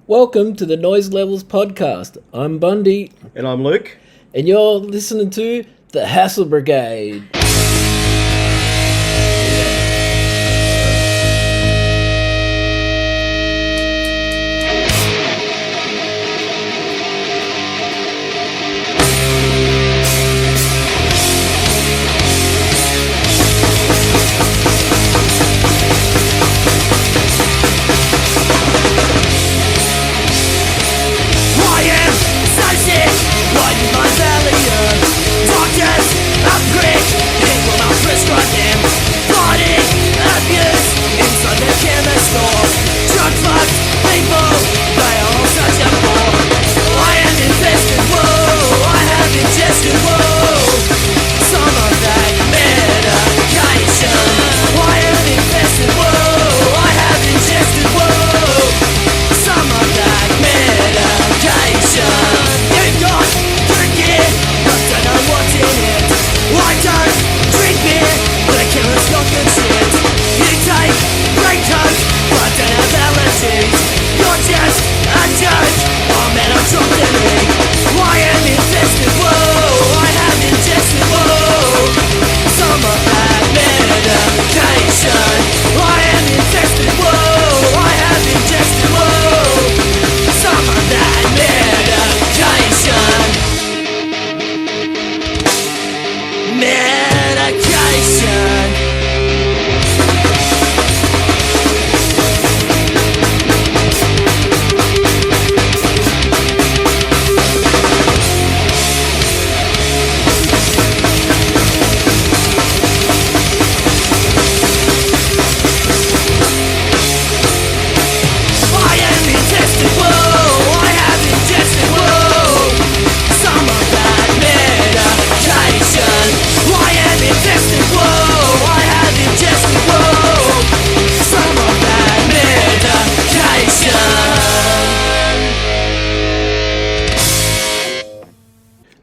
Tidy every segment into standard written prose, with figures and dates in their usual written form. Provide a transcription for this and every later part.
Welcome to the Noise Levels podcast. I'm Bundy, And I'm Luke. and you're listening to the Hassle Brigade.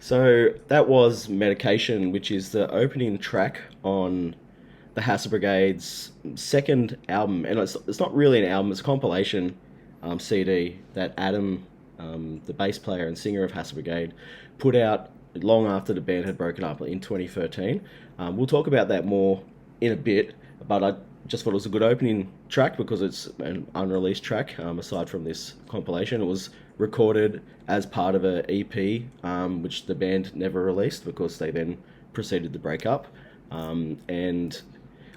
So that was Medication, which is the opening track on the Hassle Brigade's second album. And it's not really an album, it's a compilation CD that Adam, the bass player and singer of Hassle Brigade, put out long after the band had broken up in 2013. We'll talk about that more in a bit, but I just thought it was a good opening track because it's an unreleased track aside from this compilation. It was recorded as part of an EP, which the band never released because they then proceeded to break up. And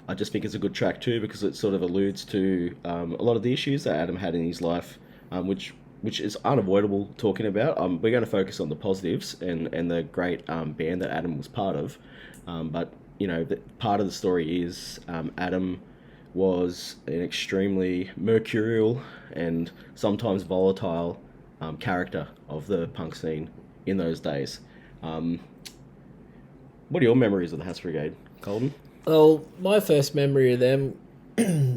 I just think it's a good track too because it sort of alludes to a lot of the issues that Adam had in his life, which is unavoidable talking about. We're going to focus on the positives and the great band that Adam was part of. But, you know, part of the story is Adam was an extremly mercurial and sometimes volatile character of the punk scene in those days. What are your memories of the Hassle Brigade, Colden? Well, my first memory of them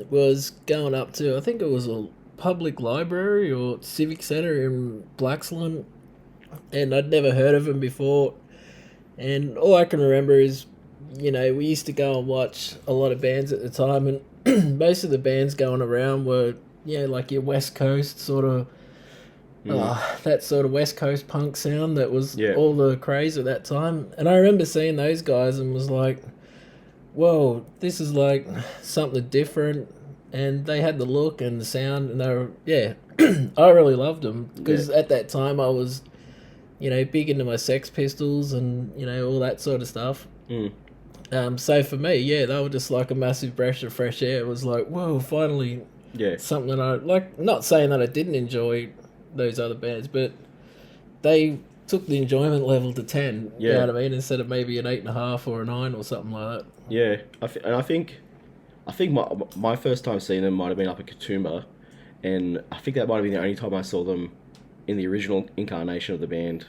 was going up to, I think it was a public library or civic centre in Blaxland, and I'd never heard of them before. And all I can remember is, you know, we used to go and watch a lot of bands at the time, and most of the bands going around were, you know, like your West Coast sort of, that sort of West Coast punk sound that was all the craze at that time. And I remember seeing those guys and was like, whoa, this is like something different. And they had the look and the sound, and they were, I really loved them because at that time I was, you know, big into my Sex Pistols and, you know, all that sort of stuff. So for me, they were just like a massive breath of fresh air. It was like, whoa, finally something that I, like, not saying that I didn't enjoy those other bands, but they took the enjoyment level to 10, you know what I mean, instead of maybe an 8.5 or a 9 or something like that. Yeah, I think my first time seeing them might have been up at Katoomba, and I think that might have been the only time I saw them in the original incarnation of the band,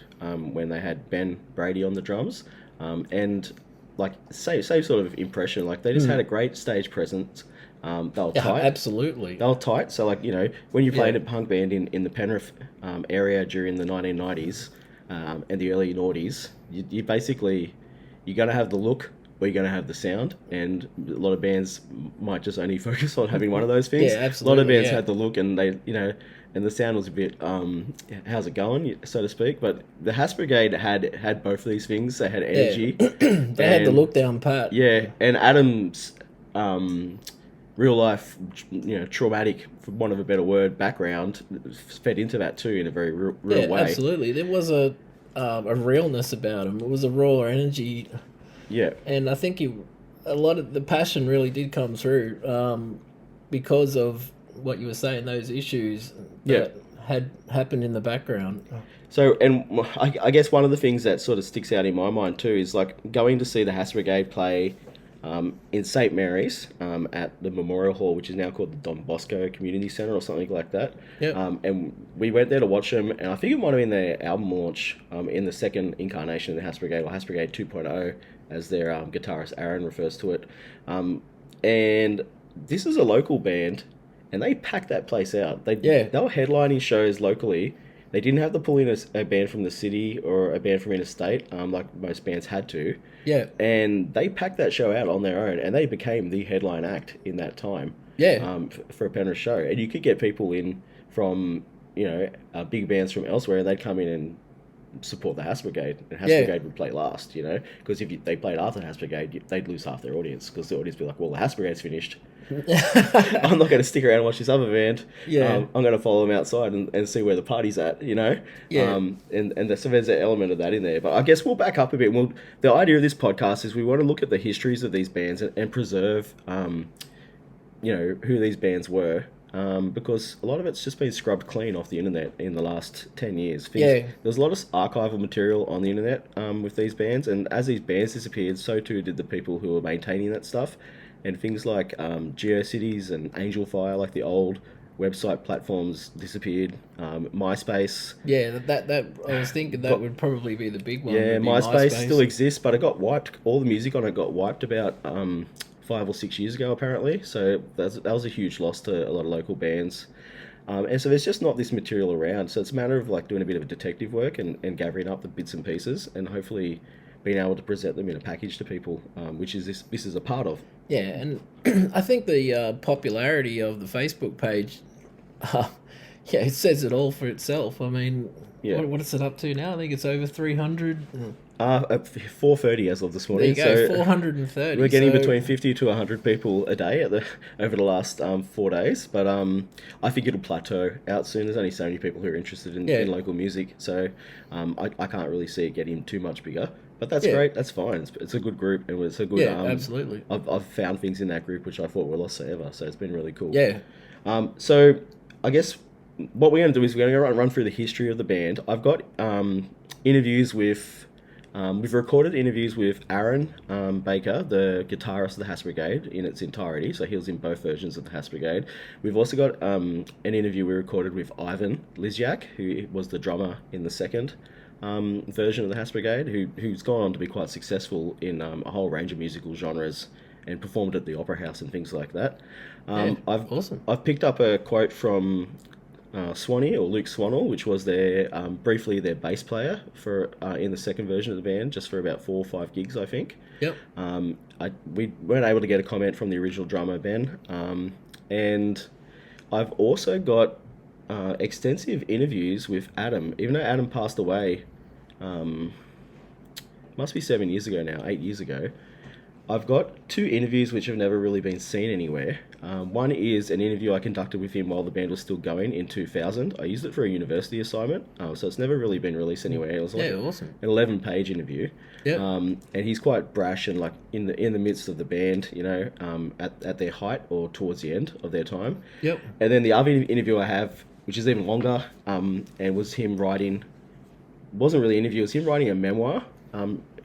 when they had Ben Brady on the drums, and like same sort of impression. Like they just had a great stage presence. They were tight. Absolutely. They were tight. So like, you know, when you played a punk band in the Penrith area during the 1990s and the early noughties, you basically, you're going to have the look we're going to have the sound, and a lot of bands might just only focus on having one of those things. Yeah, A lot absolutely. of bands Yeah. had the look, and they, and the sound was a bit, how's it going, so to speak. But the Hass Brigade had both of these things. They had energy, They had the and look down pat. yeah, and Adam's real life, traumatic, for want of a better word, background fed into that too in a very real Yeah, way. absolutely. There was a realness about him. It was a raw energy, Yeah, and I think a lot of the passion really did come through because of what you were saying. Those issues yeah. that had happened in the background. So, and I guess one of the things that sort of sticks out in my mind too is like going to see the Hass Brigade play in St Mary's at the Memorial Hall, which is now called the Don Bosco Community Centre or something like that. Yep. And we went there to watch them, and I think it might have been their album launch in the second incarnation of the Hass Brigade, or Hass Brigade 2.0, as their guitarist Aaron refers to it. And this is a local band, and they packed that place out. They were headlining shows locally. They didn't have to pull in a band from the city or a band from interstate, like most bands had to. Yeah. And they packed that show out on their own, and they became the headline act in that time. Yeah. For a Penrith show, and you could get people in from big bands from elsewhere, and they'd come in and support the Hass Brigade, and Hass Brigade would play last, because if they played after the Hass Brigade, they'd lose half their audience, because the audience would be like, well, the Hass Brigade's finished. I'm not going to stick around and watch this other band. Yeah. I'm going to follow them outside and see where the party's at, Yeah. So there's an element of that in there. But I guess we'll back up a bit. The idea of this podcast is we want to look at the histories of these bands and preserve, who these bands were. Because a lot of it's just been scrubbed clean off the internet in the last 10 years. There's a lot of archival material on the internet with these bands, and as these bands disappeared, so too did the people who were maintaining that stuff. And things like GeoCities and Angel Fire, like the old website platforms, disappeared. MySpace. Yeah, that I was thinking that would probably be the big one. Yeah, MySpace still exists, but it got wiped. All the music on it got wiped about 5 or 6 years ago, apparently. So that was a huge loss to a lot of local bands. And so there's just not this material around. So it's a matter of like doing a bit of detective work and gathering up the bits and pieces, and hopefully being able to present them in a package to people, which is this is a part of. Yeah, and I think the popularity of the Facebook page, it says it all for itself. I mean, what is it up to now? I think it's over 300. At 4:30 as of this morning. There you go, 430. We're getting between 50 to 100 people a day over the last 4 days. But I think it'll plateau out soon. There's only so many people who are interested in local music, so I can't really see it getting too much bigger. But that's great. That's fine. It's a good group, and it's a good. Absolutely. I've found things in that group which I thought were lost forever, so it's been really cool. Yeah. So I guess what we're going to do is we're going to run through the history of the band. I've got interviews with. We've recorded interviews with Aaron Baker, the guitarist of the Hass Brigade, in its entirety. So he was in both versions of the Hass Brigade. We've also got an interview we recorded with Ivan Lisyak, who was the drummer in the second version of the Hass Brigade, who's gone on to be quite successful in a whole range of musical genres and performed at the Opera House and things like that. Awesome. I've picked up a quote from Swanee, or Luke Swannell, which was briefly their bass player for in the second version of the band, just for about 4 or 5 gigs, I think. Yep. We weren't able to get a comment from the original drummer, Ben. And I've also got extensive interviews with Adam, even though Adam passed away, must be 7 years ago now, 8 years ago. I've got 2 interviews which have never really been seen anywhere. One is an interview I conducted with him while the band was still going in 2000. I used it for a university assignment, so it's never really been released anywhere. It was like awesome. An 11-page interview. Yep. And he's quite brash and like in the midst of the band, at their height or towards the end of their time. Yep. And then the other interview I have, which is even longer, and was him writing. Wasn't really an interview. It was him writing a memoir.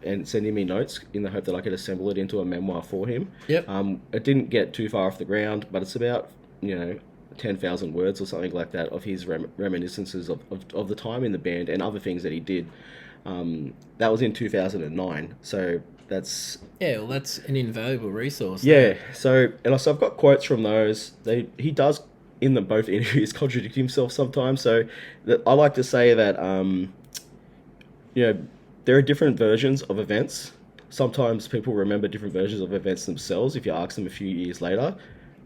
And sending me notes in the hope that I could assemble it into a memoir for him. Yep. It didn't get too far off the ground, but it's about 10,000 words or something like that of his reminiscences of the time in the band and other things that he did. That was in 2009, so that's that's an invaluable resource. Yeah. So I've got quotes from those. He does in both interviews contradict himself sometimes. So I like to say that there are different versions of events Sometimes people remember different versions of events themselves if you ask them a few years later,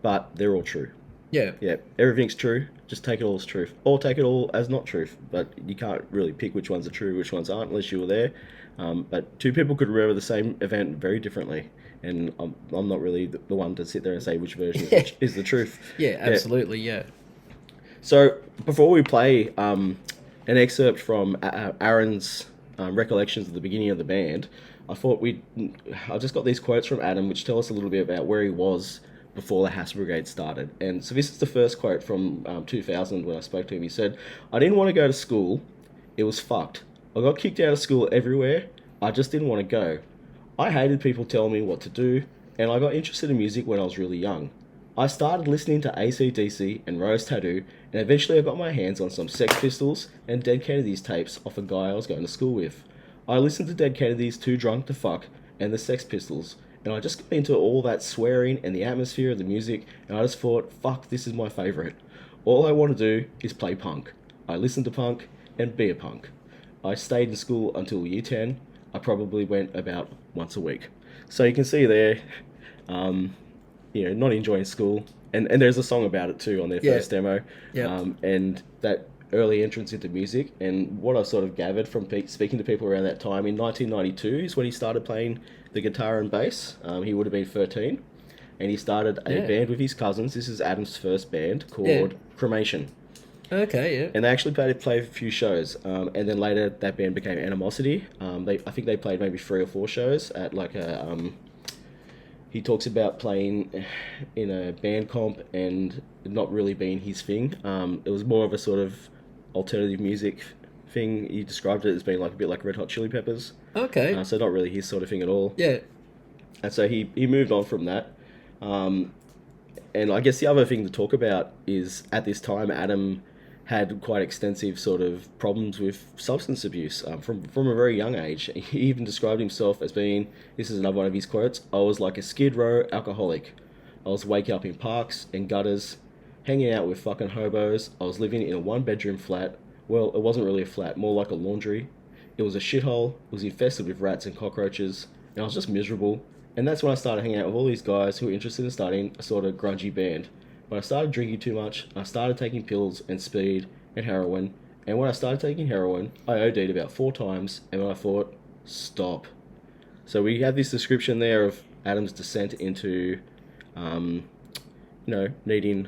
but they're all true. Yeah. Yeah, everything's true. Just take it all as truth, or take it all as not truth. But you can't really pick which ones are true, which ones aren't, unless you were there. But two people could remember the same event very differently, and I'm not really the one to sit there and say which version is the truth. Yeah, Yeah. absolutely, yeah. So before we play an excerpt from Aaron's recollections at the beginning of the band, I just got these quotes from Adam, which tell us a little bit about where he was before the Hass Brigade started. And so this is the first quote from 2000 when I spoke to him. He said, "I didn't want to go to school. It was fucked. I got kicked out of school everywhere. I just didn't want to go. I hated people telling me what to do, and I got interested in music when I was really young. I started listening to AC/DC and Rose Tattoo, and eventually I got my hands on some Sex Pistols and Dead Kennedys tapes off a guy I was going to school with. I listened to Dead Kennedys Too Drunk to Fuck and the Sex Pistols, and I just got into all that swearing and the atmosphere of the music, and I just thought, fuck, this is my favourite. All I want to do is play punk. I listen to punk and be a punk. I stayed in school until year 10. I probably went about once a week." So you can see there, not enjoying school. And there's a song about it too on their first demo. Yeah. And that early entrance into music. And what I sort of gathered from speaking to people around that time, in 1992 is when he started playing the guitar and bass. He would have been 13. And he started a band with his cousins. This is Adam's first band called Cremation. Okay, yeah. And they actually played a few shows. And then later that band became Animosity. I think they played maybe 3 or 4 shows at like a... he talks about playing in a band comp and not really being his thing. It was more of a sort of alternative music thing. He described it as being like a bit like Red Hot Chili Peppers. Okay. So not really his sort of thing at all. Yeah. And so he moved on from that. And I guess the other thing to talk about is at this time, Adam had quite extensive sort of problems with substance abuse from a very young age. He even described himself as being, this is another one of his quotes, "I was like a Skid Row alcoholic. I was waking up in parks and gutters, hanging out with fucking hobos. I was living in a 1-bedroom flat. Well, it wasn't really a flat, more like a laundry. It was a shithole. It was infested with rats and cockroaches, and I was just miserable. And that's when I started hanging out with all these guys who were interested in starting a sort of grungy band. But I started drinking too much, I started taking pills and speed and heroin, and when I started taking heroin, I OD'd about 4 times, and then I thought, stop." So we have this description there of Adam's descent into, needing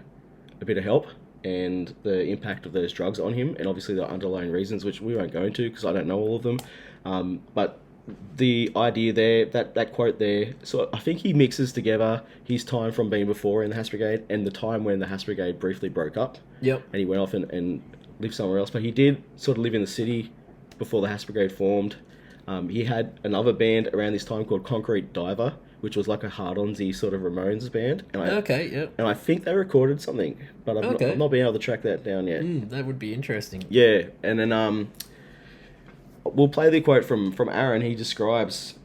a bit of help and the impact of those drugs on him, and obviously the underlying reasons, which we won't go into because I don't know all of them. But the idea there, that quote there, so I think he mixes together his time from being before in the Hass Brigade and the time when the Hass Brigade briefly broke up. Yep. And he went off and lived somewhere else. But he did sort of live in the city before the Hass Brigade formed. He had another band around this time called Concrete Diver, which was like a hard-onsy sort of Ramones band. And I think they recorded something, but I've not been able to track that down yet. That would be interesting. Yeah, and then we'll play the quote from Aaron. He describes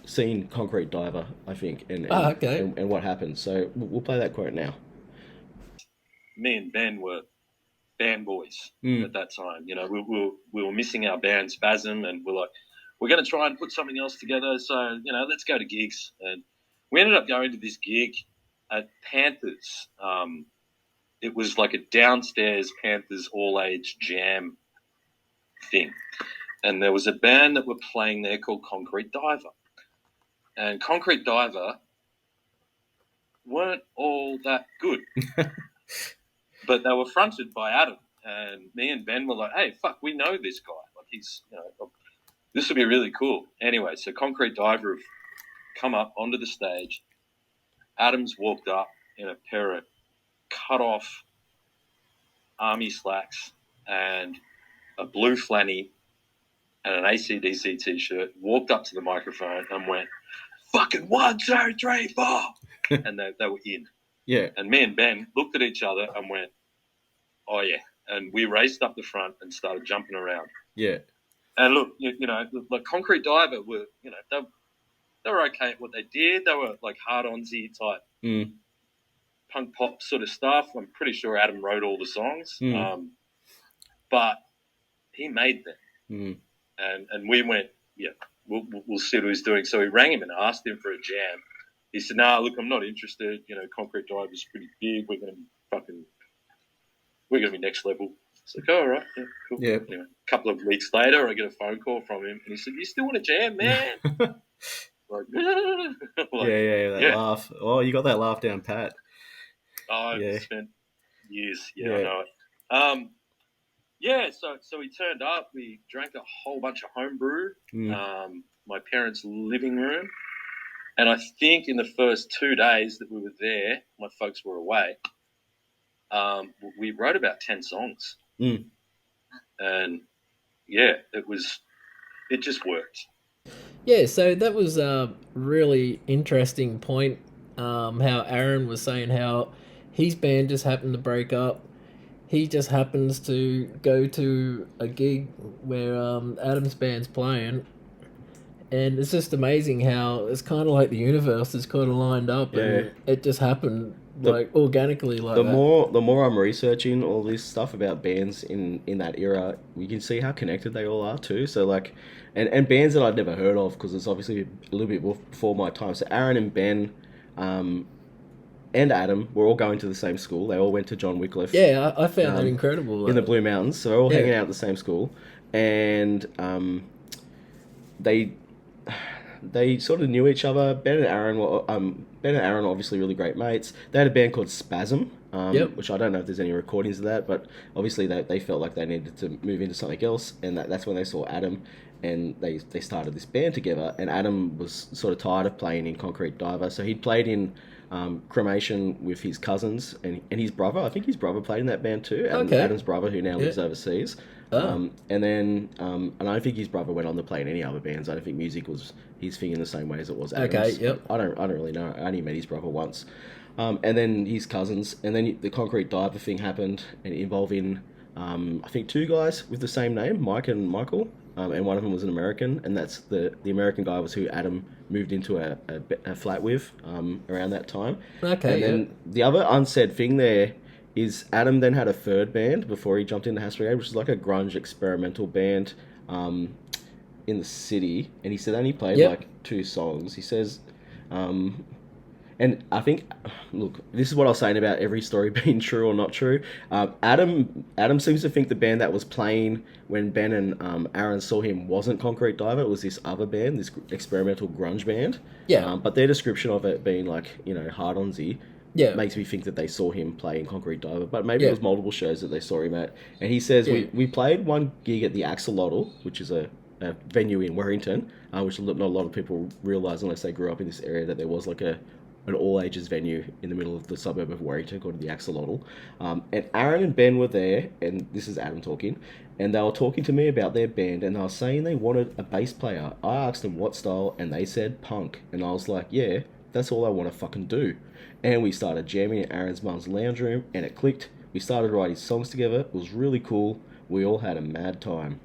seeing Concrete Diver, I think, and what happened. So we'll play that quote now. Me and Ben were band boys at that time. You know, we were missing our band Spasm, and we're like, we're going to try and put something else together. So, let's go to gigs. And we ended up going to this gig at Panthers. It was like a downstairs Panthers all-age jam thing. And there was a band that were playing there called Concrete Diver. And Concrete Diver weren't all that good. But they were fronted by Adam. And me and Ben were like, hey, fuck, we know this guy. Like, he's, this would be really cool. Anyway, so Concrete Diver have come up onto the stage. Adam's walked up in a pair of cut-off army slacks and a blue flanny and an AC/DC T-shirt, walked up to the microphone and went, fucking 1, 2, 3, 4. And they were in. Yeah. And me and Ben looked at each other and went, oh, yeah. And we raced up the front and started jumping around. Yeah. And look, like Concrete Diver were, they were okay at what they did. They were like hard-onsy type punk pop sort of stuff. I'm pretty sure Adam wrote all the songs. But he made them. And we went, yeah, we'll see what he's doing. So we rang him and asked him for a jam. He said, "Nah, look, I'm not interested. You know, Concrete Dive is pretty big. We're gonna be next level." It's like, all right, yeah, cool. Yeah. Anyway, a couple of weeks later, I get a phone call from him, and he said, "You still want a jam, man?" Like, that laugh. Oh, you got that laugh down pat. Oh, I've spent years. I know it. So we turned up. We drank a whole bunch of homebrew. My parents' living room, and I think in the first 2 days that we were there, my folks were away. We wrote about 10 songs, and it just worked. Yeah, so that was a really interesting point. How Aaron was saying how his band just happened to break up. He just happens to go to a gig where Adam's band's playing, and it's just amazing how it's kind of like the universe is kind of lined up, and it just happened organically like the that. The more I'm researching all this stuff about bands in that era, you can see how connected they all are too. So like, and bands that I'd never heard of, because it's obviously a little bit before my time. So Aaron and Ben, and Adam were all going to the same school. They all went to John Wycliffe. Yeah, I found that incredible. In the Blue Mountains. So they're all hanging out at the same school. And they sort of knew each other. Ben and Aaron were obviously really great mates. They had a band called Spasm, which I don't know if there's any recordings of that, but obviously they felt like they needed to move into something else, and that's when they saw Adam, and they started this band together. And Adam was sort of tired of playing in Concrete Diver, so he'd played in Cremation with his cousins and his brother. I think his brother played in that band too. Adam's brother, who now lives overseas. And then and I don't think his brother went on to play in any other bands. I don't think music was his thing in the same way as it was Adam's. Okay, yep. I don't really know. I only met his brother once. And then his cousins. And then the Concrete Diver thing happened, and involving I think 2 guys with the same name, Mike and Michael. And one of them was an American, and that's the American guy was who Adam moved into a flat with around that time. Okay. And then the other unsaid thing there is Adam then had a third band before he jumped into House Brigade, which is like a grunge experimental band in the city. And he said only played like 2 songs. He says, and I think, look, this is what I was saying about every story being true or not true. Adam seems to think the band that was playing when Ben and Aaron saw him wasn't Concrete Diver. It was this other band, this experimental grunge band. Yeah. But their description of it being like, hard-onsy, makes me think that they saw him play in Concrete Diver. But maybe it was multiple shows that they saw him at. And he says, we played one gig at the Axolotl, which is a venue in Warrington, which not a lot of people realise unless they grew up in this area, that there was like an all-ages venue in the middle of the suburb of Warrington called the Axolotl. And Aaron and Ben were there, and this is Adam talking, and they were talking to me about their band, and they were saying they wanted a bass player. I asked them what style, and they said punk. And I was like, yeah, that's all I want to fucking do. And we started jamming in Aaron's mum's lounge room, and it clicked. We started writing songs together. It was really cool. We all had a mad time.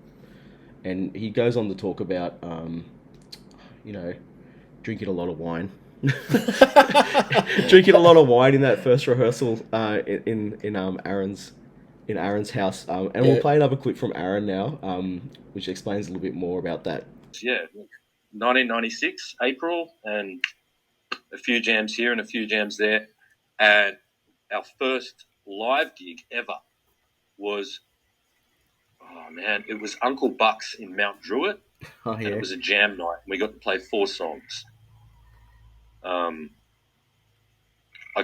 And he goes on to talk about, drinking a lot of wine. Drinking a lot of wine in that first rehearsal in Aaron's house, and we'll play another clip from Aaron now, which explains a little bit more about that. 1996 April, and a few jams here and a few jams there, and our first live gig ever was it was Uncle Buck's in Mount Druitt. And it was a jam night. We got to play 4 songs. I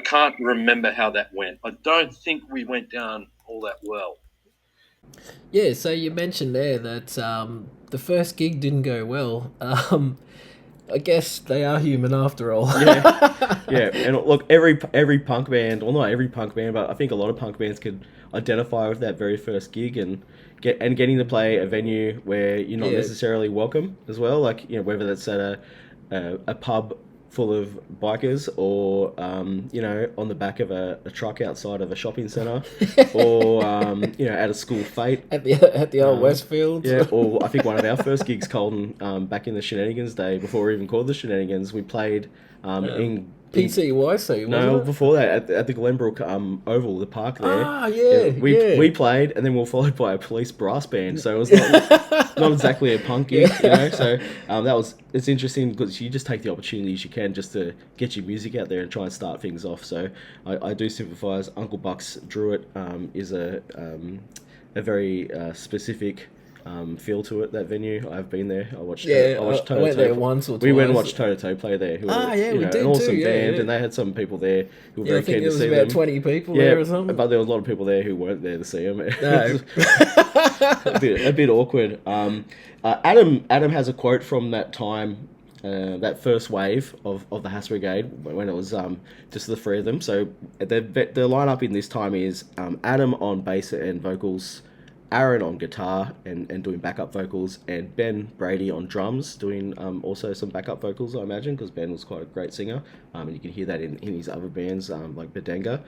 can't remember how that went. I don't think we went down all that well. Yeah, so you mentioned there that the first gig didn't go well. I guess they are human after all. Yeah. And look, every punk band, well, not every punk band, but I think a lot of punk bands could identify with that very first gig and getting to play a venue where you're not necessarily welcome as well. Like, whether that's at a pub full of bikers, or on the back of a truck outside of a shopping centre, or at a school fete at the old Westfield. Yeah, or I think one of our first gigs, Colden, back in the Shenanigans day, before we even called the Shenanigans, we played in PCYC, wasn't No, it? before that, at the Glenbrook Oval, the park there. Ah, yeah, we played, and then we were followed by a police brass band. So it was not exactly a punky, Yeah. So it's interesting because you just take the opportunities you can just to get your music out there and try and start things off. So I do sympathise. Uncle Buck's Druitt is a very specific feel to it. That venue, I've been there. I watched. Yeah, I watched I Toto went there Toe. once or We went and twice. watched Toto Toe play there. Who Ah, were, yeah, we did an awesome too, yeah, band, yeah. and they had some people there who were Yeah, I very think keen there to was see about them. 20 people there or something. But there was a lot of people there who weren't there to see them. No. a bit awkward. Adam has a quote from that time, that first wave of the Hass Brigade when it was just the three of them. So the lineup in this time is Adam on bass and vocals, Aaron on guitar and doing backup vocals, and Ben Brady on drums doing also some backup vocals, I imagine, because Ben was quite a great singer, and you can hear that in his other bands like Bedenga.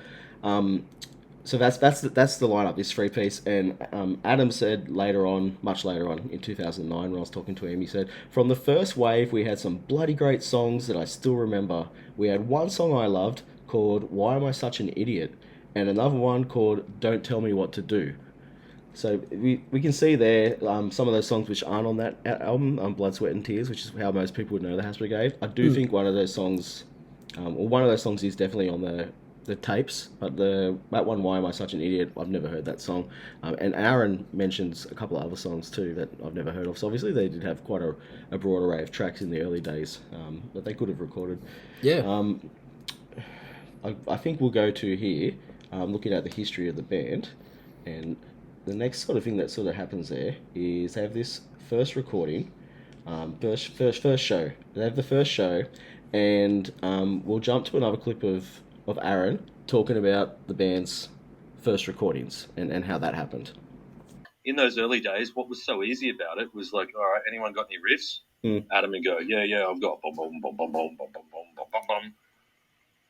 So that's the lineup, this three piece. And Adam said much later on in 2009, when I was talking to him, he said, "From the first wave, we had some bloody great songs that I still remember. We had one song I loved called 'Why Am I Such an Idiot?' and another one called 'Don't Tell Me What to Do.'" So we can see there some of those songs which aren't on that album, Blood, Sweat and Tears, which is how most people would know the Hass Brigade. I do think one of those songs is definitely on the tapes, but that one, "Why Am I Such an Idiot?" I've never heard that song. And Aaron mentions a couple of other songs too that I've never heard of. So obviously they did have quite a broad array of tracks in the early days that they could have recorded. Yeah. I think we'll go to here, looking at the history of the band, and the next sort of thing that sort of happens there is they have this first recording, first show. They have the first show, and we'll jump to another clip of Aaron talking about the band's first recordings and how that happened. In those early days, what was so easy about it was like, all right, anyone got any riffs? Adam would go, yeah, I've got bum bum bum bum bum bum bum bum bum bum.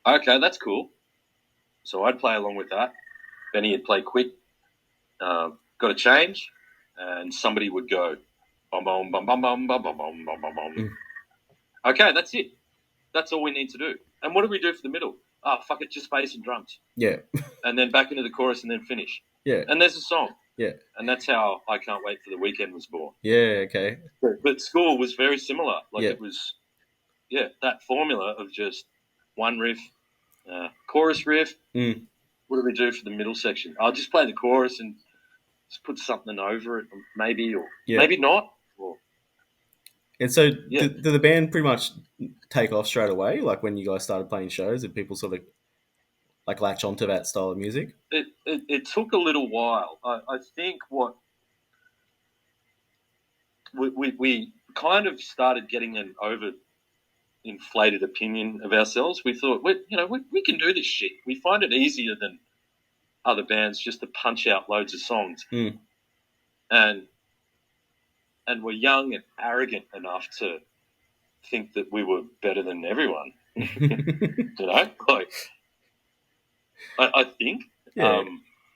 Okay, that's cool. So I'd play along with that. Benny would play quick. Got a change, and somebody would go, bum bum bum bum bum bum bum bum bum bum. Okay, that's it. That's all we need to do. And what do we do for the middle? Oh, fuck it, just bass and drums. Yeah. And then back into the chorus and then finish. Yeah. And there's a song. Yeah. And that's how I Can't Wait for the Weekend was born. Yeah. Okay. But School was very similar. Like Yeah. it was, that formula of just one riff, chorus riff. What do we do for the middle section? I'll just play the chorus and just put something over it, maybe, or maybe not. And so, did the band pretty much take off straight away? Like when you guys started playing shows, did people sort of like latch onto that style of music? It took a little while. I think what we kind of started getting an overinflated opinion of ourselves. We thought, we can do this shit. We find it easier than other bands just to punch out loads of songs. And we're young and arrogant enough to think that we were better than everyone. Like I think. Yeah.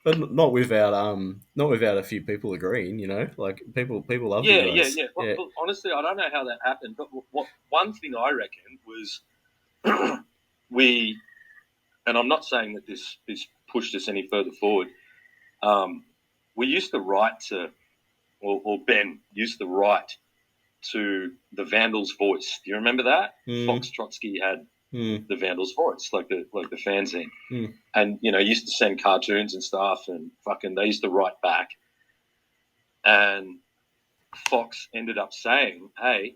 But not without a few people agreeing, like people love you guys. Yeah. Well, honestly, I don't know how that happened, but one thing I reckon was and I'm not saying that this pushed us any further forward. We used to write to, or Ben used to write to the Vandals' Voice. Do you remember that? Fox Trotsky had the Vandals' Voice, like the fanzine, and used to send cartoons and stuff, and fucking they used to write back. And Fox ended up saying, "Hey,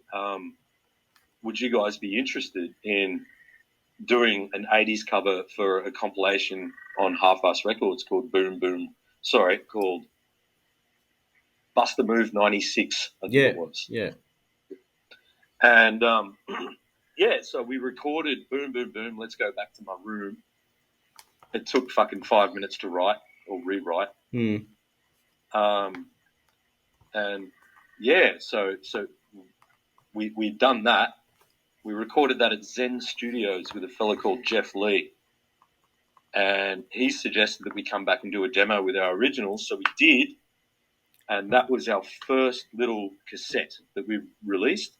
would you guys be interested in doing an 80s cover for a compilation on Half-Ass Records called called Bust the Move 96, I think it was." Yeah. And, so we recorded Boom, Boom, Boom, Let's Go Back to My Room. It took fucking 5 minutes to write or rewrite. So we'd done that. We recorded that at Zen Studios with a fellow called Jeff Lee. And he suggested that we come back and do a demo with our originals. So we did. And that was our first little cassette that we released.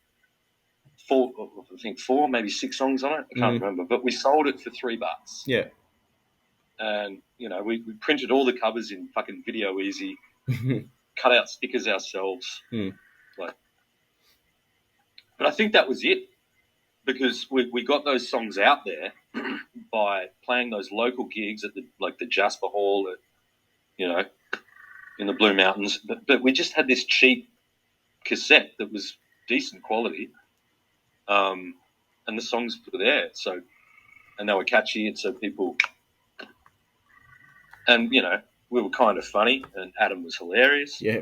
four, maybe 6 songs on it. I can't remember, but we sold it for $3. Yeah. And, you know, we printed all the covers in fucking Video Easy, cut out stickers ourselves. But I think that was it, because we got those songs out there by playing those local gigs at the Jasper Hall, you know, in the Blue Mountains. But we just had this cheap cassette that was decent quality, and the songs were there. So, and they were catchy, and so people... And, you know, we were kind of funny, and Adam was hilarious. Yeah.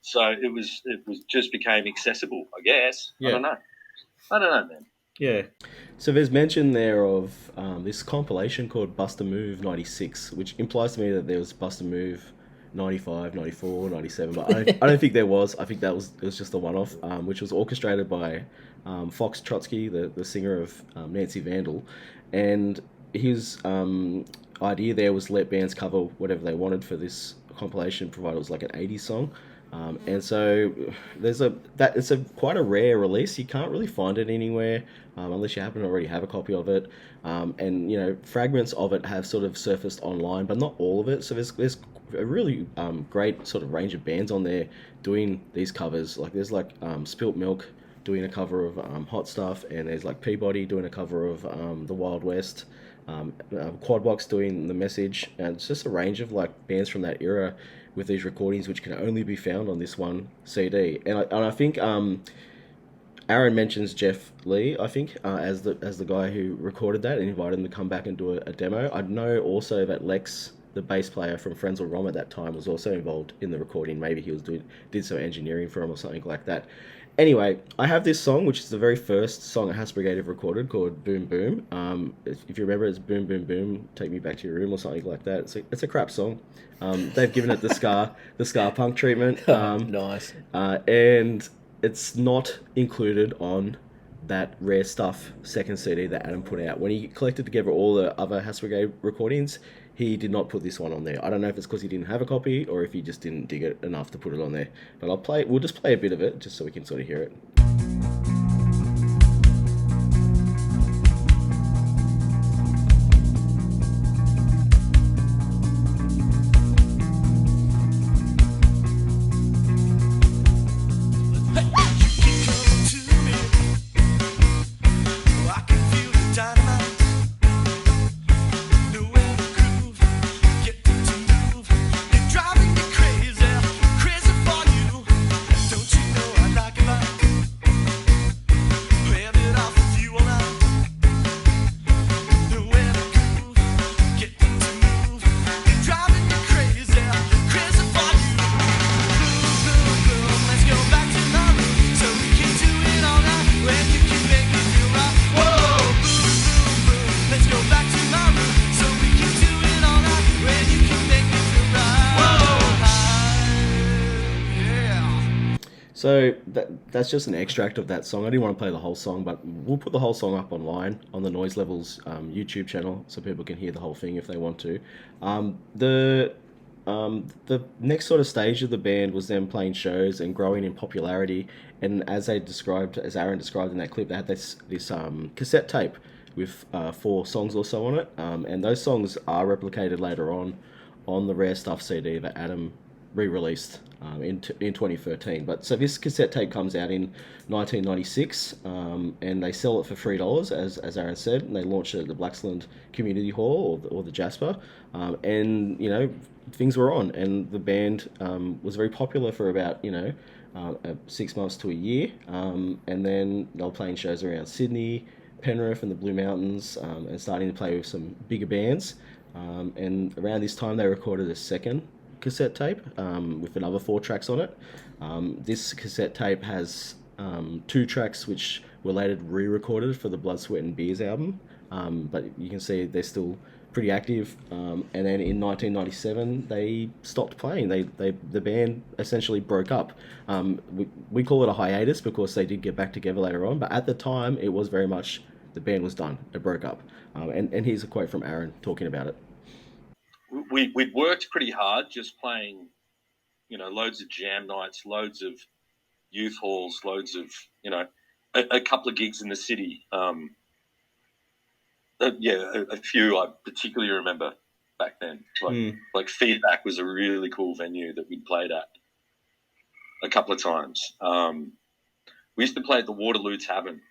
So it was just became accessible, I guess. Yeah. I don't know, man. Yeah. So there's mention there of this compilation called Bust a Move 96, which implies to me that there was Bust a Move 95, 94, 97, but I don't think there was. I think it was just a one-off, which was orchestrated by Fox Trotsky, the singer of Nancy Vandal, and his idea there was let bands cover whatever they wanted for this compilation, provided it was like an 80s song. And so it's quite a rare release. You can't really find it anywhere unless you happen to already have a copy of it. And you know, fragments of it have sort of surfaced online, but not all of it. So there's a really great sort of range of bands on there doing these covers. Like there's like Spilt Milk doing a cover of Hot Stuff, and there's like Peabody doing a cover of The Wild West. Quadbox doing The Message, and it's just a range of like bands from that era with these recordings which can only be found on this one CD. And I think Aaron mentions Jeff Lee, I think, as the guy who recorded that and invited him to come back and do a demo. I know also that Lex, the bass player from Frenzal Rom at that time, was also involved in the recording. Maybe he did some engineering for him or something like that. Anyway, I have this song, which is the very first song Has Brigade have recorded, called Boom Boom. If you remember, it's Boom Boom Boom, Take Me Back to Your Room or something like that. It's a crap song. They've given it the ska punk treatment. Nice. And it's not included on that Rare Stuff second CD that Adam put out. When he collected together all the other Has Brigade recordings, he did not put this one on there. I don't know if it's because he didn't have a copy or if he just didn't dig it enough to put it on there. But we'll just play a bit of it just so we can sort of hear it. So that's just an extract of that song. I didn't want to play the whole song, but we'll put the whole song up online on the Noise Levels YouTube channel so people can hear the whole thing if they want to. The next sort of stage of the band was them playing shows and growing in popularity. And as Aaron described in that clip, they had this cassette tape with 4 songs or so on it. And those songs are replicated later on the Rare Stuff CD that Adam re-released in 2013. But so this cassette tape comes out in 1996, and they sell it for $3, as Aaron said, and they launched it at the Blaxland Community Hall or the Jasper, and you know, things were on, and the band was very popular for about 6 months to a year, and then they were playing shows around Sydney, Penrith, and the Blue Mountains, and starting to play with some bigger bands. And around this time, they recorded a second cassette tape with another 4 tracks on it. This cassette tape has 2 tracks which were later re-recorded for the Blood, Sweat and Beers album, but you can see they're still pretty active. And then in 1997 they stopped playing. The band essentially broke up. We call it a hiatus because they did get back together later on, but at the time it was very much the band was done. It broke up. And here's a quote from Aaron talking about it. We'd worked pretty hard just playing, loads of jam nights, loads of youth halls, loads of, a couple of gigs in the city. A few I particularly remember back then. Like Feedback was a really cool venue that we played at a couple of times. We used to play at the Waterloo Tavern,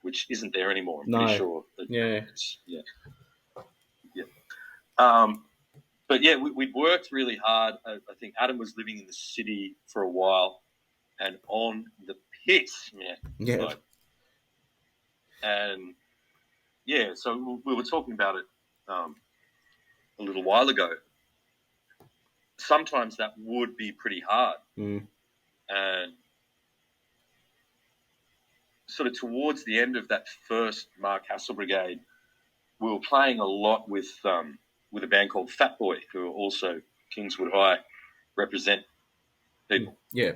which isn't there anymore. I'm pretty sure. Yeah. But yeah, we'd worked really hard. I think Adam was living in the city for a while and on the piss, man. Yeah. So we were talking about it a little while ago. Sometimes that would be pretty hard. And sort of towards the end of that first Mark Hassel Brigade, we were playing a lot with a band called Fat Boy, who are also Kingswood High represent people. Yeah.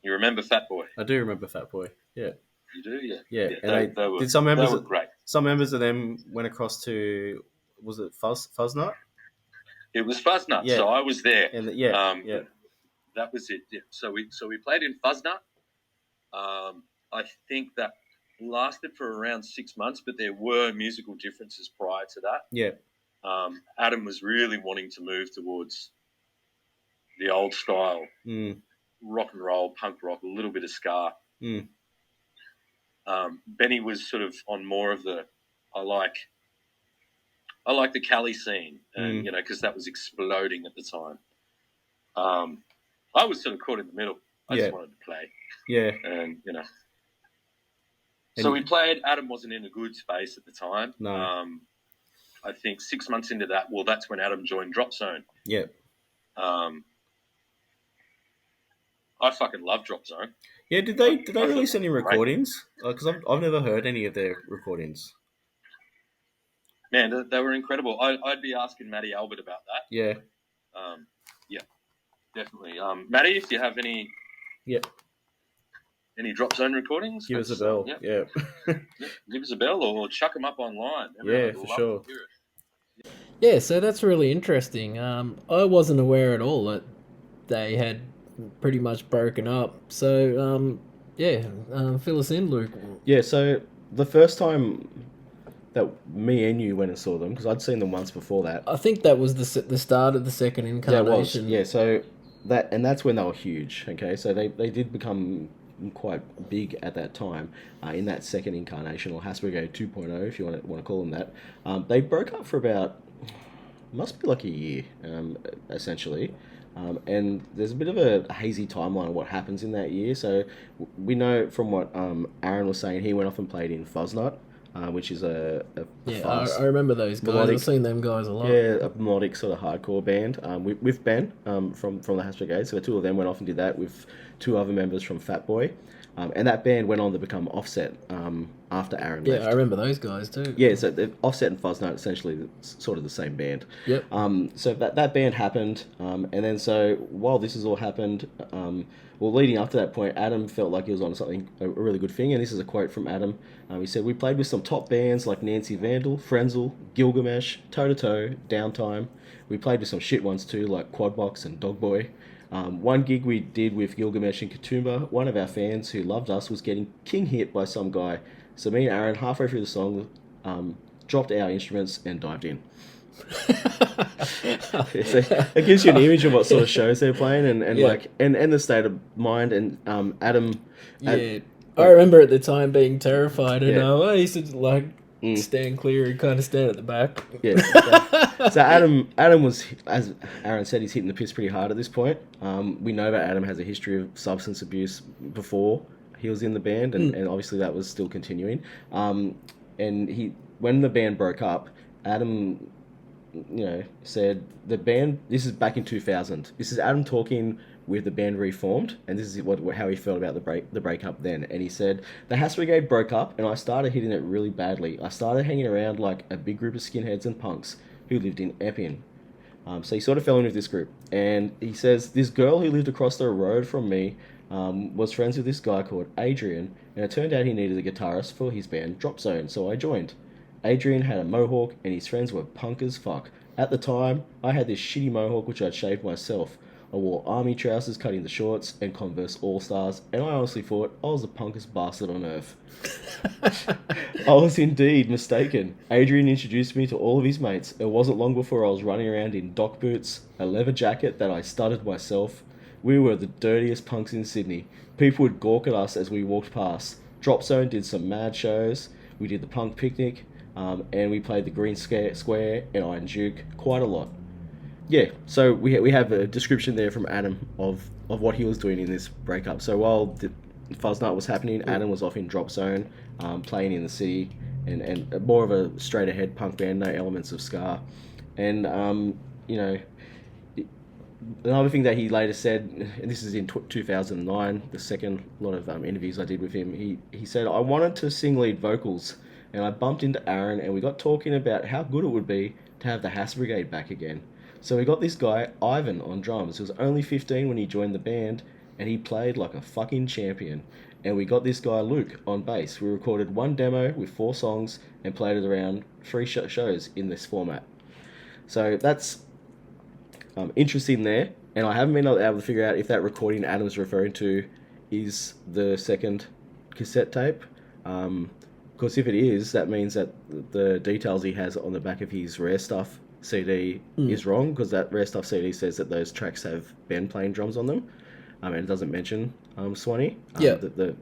You remember Fat Boy? I do remember Fat Boy. Yeah. You do? Yeah. Yeah. And they were, did some members they were great. Some members of them went across to, was it Fuzznut? It was Fuzznut, Yeah. so I was there. And That was it. Yeah. So we played in Fuzznut. I think that lasted for around 6 months, but there were musical differences prior to that. Yeah. Adam was really wanting to move towards the old style, rock and roll, punk rock, a little bit of ska. Benny was sort of on more of the, I like the Cali scene, and because that was exploding at the time. I was sort of caught in the middle. I just wanted to play. Yeah. And so we played. Adam wasn't in a good space at the time. No. I think 6 months into that, that's when Adam joined Drop Zone. Yeah. I fucking love Drop Zone. Yeah, did they release any recordings? Because I've never heard any of their recordings. Man, they were incredible. I'd be asking Matty Albert about that. Yeah. Definitely. Matty, if you have any Drop Zone recordings, give us a bell. Yeah. Give us a bell or chuck them up online. Yeah, for sure. Yeah, so that's really interesting. I wasn't aware at all that they had pretty much broken up. So, fill us in, Luke. Yeah, so the first time that me and you went and saw them, because I'd seen them once before that. I think that was the start of the second incarnation. Yeah, so that's when they were huge, okay? So they did become quite big at that time in that second incarnation, or Hasbrigade 2.0, if you want to call them that. They broke up for about, must be like a year, essentially. And there's a bit of a hazy timeline of what happens in that year. So we know from what Aaron was saying, he went off and played in Fuzznut, which is a fast, I remember those guys. melodic, I've seen them guys a lot. Yeah, a melodic sort of hardcore band with Ben from the Hass Brigade. So the two of them went off and did that with two other members from Fat Boy. And that band went on to become Offset after Aaron left. Yeah, I remember those guys too. Yeah, so Offset and Fuzznut essentially sort of the same band. Yep. So that band happened, and then so while this has all happened, leading up to that point, Adam felt like he was on a really good thing, and this is a quote from Adam. He said, "We played with some top bands like Nancy Vandal, Frenzel, Gilgamesh, Toe to Toe, Downtime. We played with some shit ones too, like Quadbox and Dogboy. One gig we did with Gilgamesh and Katoomba, one of our fans who loved us was getting king hit by some guy. So me and Aaron, halfway through the song, dropped our instruments and dived in." It gives you an image of what sort of shows they're playing and the state of mind. And Adam... I remember at the time being terrified, and I used to stand clear and kind of stand at the back. Yeah. So Adam was, as Aaron said, he's hitting the piss pretty hard at this point. We know that Adam has a history of substance abuse before he was in the band, and obviously that was still continuing. And when the band broke up, Adam, said the band. This is back in 2000. This is Adam talking with the band reformed, and this is how he felt about the breakup then. And he said, "The Hass Brigade broke up, and I started hitting it really badly. I started hanging around like a big group of skinheads and punks who lived in Epping." So he sort of fell in with this group, and he says this girl who lived across the road from me was friends with this guy called Adrian, and it turned out he needed a guitarist for his band Drop Zone, so I joined. Adrian had a mohawk, and his friends were punk as fuck. At the time, I had this shitty mohawk which I'd shaved myself. I wore army trousers cut into shorts and Converse All-Stars, and I honestly thought I was the punkest bastard on earth. I was indeed mistaken. Adrian introduced me to all of his mates. It wasn't long before I was running around in dock boots, a leather jacket that I studded myself. We were the dirtiest punks in Sydney. People would gawk at us as we walked past. Drop Zone did some mad shows. We did the punk picnic, and we played the Green Square and Iron Duke quite a lot. Yeah, so we have a description there from Adam of what he was doing in this breakup. So while the Fuzz Night was happening, Adam was off in Drop Zone, playing in the city, and more of a straight ahead punk band, no elements of ska. And another thing that he later said, and this is in 2009, the second lot of interviews I did with him, he said, I wanted to sing lead vocals, and I bumped into Aaron, and we got talking about how good it would be to have the Hass Brigade back again. So we got this guy, Ivan, on drums. He was only 15 when he joined the band, and he played like a fucking champion. And we got this guy, Luke, on bass. We recorded one demo with 4 songs and played it around 3 shows in this format. So that's interesting there. And I haven't been able to figure out if that recording Adam's referring to is the second cassette tape. Because if it is, that means that the details he has on the back of his Rare Stuff CD is wrong, because that Rare Stuff CD says that those tracks have Ben playing drums on them, and it doesn't mention Swanee, the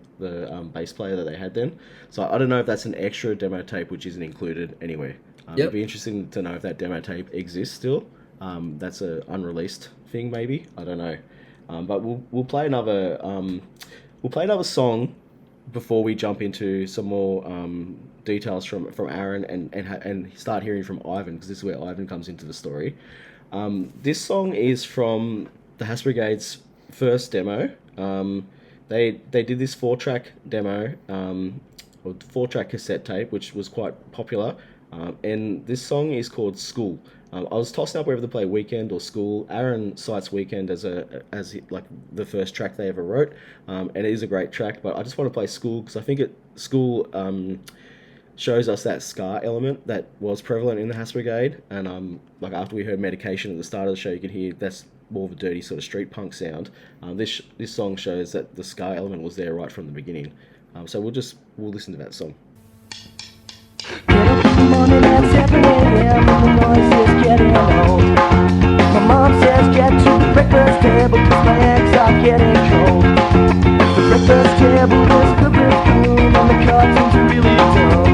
bass player that they had then. So I don't know if that's an extra demo tape which isn't included anywhere. It'd be interesting to know if that demo tape exists still. That's a unreleased thing, maybe, I don't know. But we'll play another song before we jump into some more details from Aaron and start hearing from Ivan, because this is where Ivan comes into the story. This song is from the Hass Brigade's first demo. They did this 4-track demo, or 4-track cassette tape, which was quite popular. And this song is called School. I was tossing up whether to play Weekend or School. Aaron cites Weekend as like the first track they ever wrote, and it is a great track. But I just want to play School because I think School shows us that ska element that was prevalent in the Hass Brigade. And like after we heard Medication at the start of the show, you can hear that's more of a dirty sort of street punk sound. This song shows that the ska element was there right from the beginning. So we'll listen to that song. Get up in the morning at 7 a.m. and the noise is getting old. My mom says get to the breakfast table cause my eggs are getting cold. The breakfast table is filled with food and the cartons are really dull.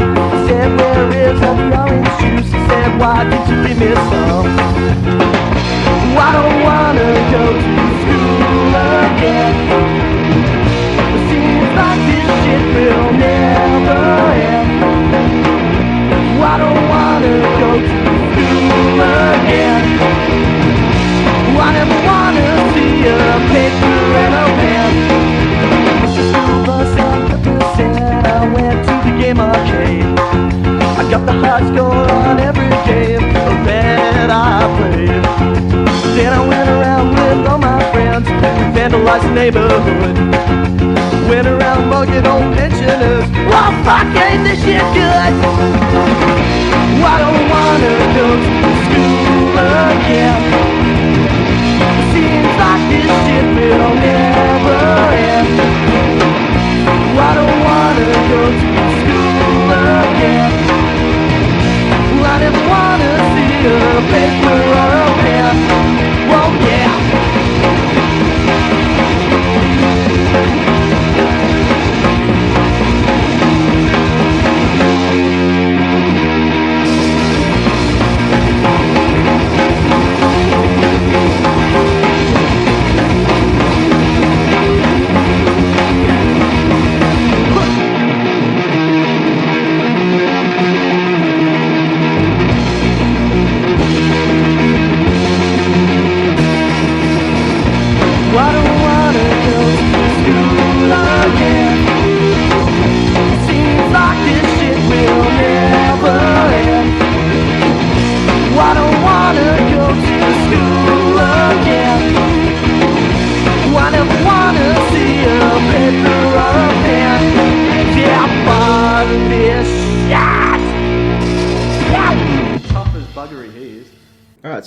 I said where is all the orange juice? I said why did you leave me some? I don't wanna go to school again. It seems like this shit will never end. I don't wanna go to school again. I never wanna see a paper and a pen. It's just school bus on purpose and I went to the game arcade. I got the high score on every game that I played. Then I went around with all my friends and vandalized the neighborhood. Went around mugging old pensioners. Well, fuck, ain't this shit good? I don't wanna go to school again. It seems like this shit will never end. I don't wanna go to school again. I never wanna see a paper or a pen. Well, yeah.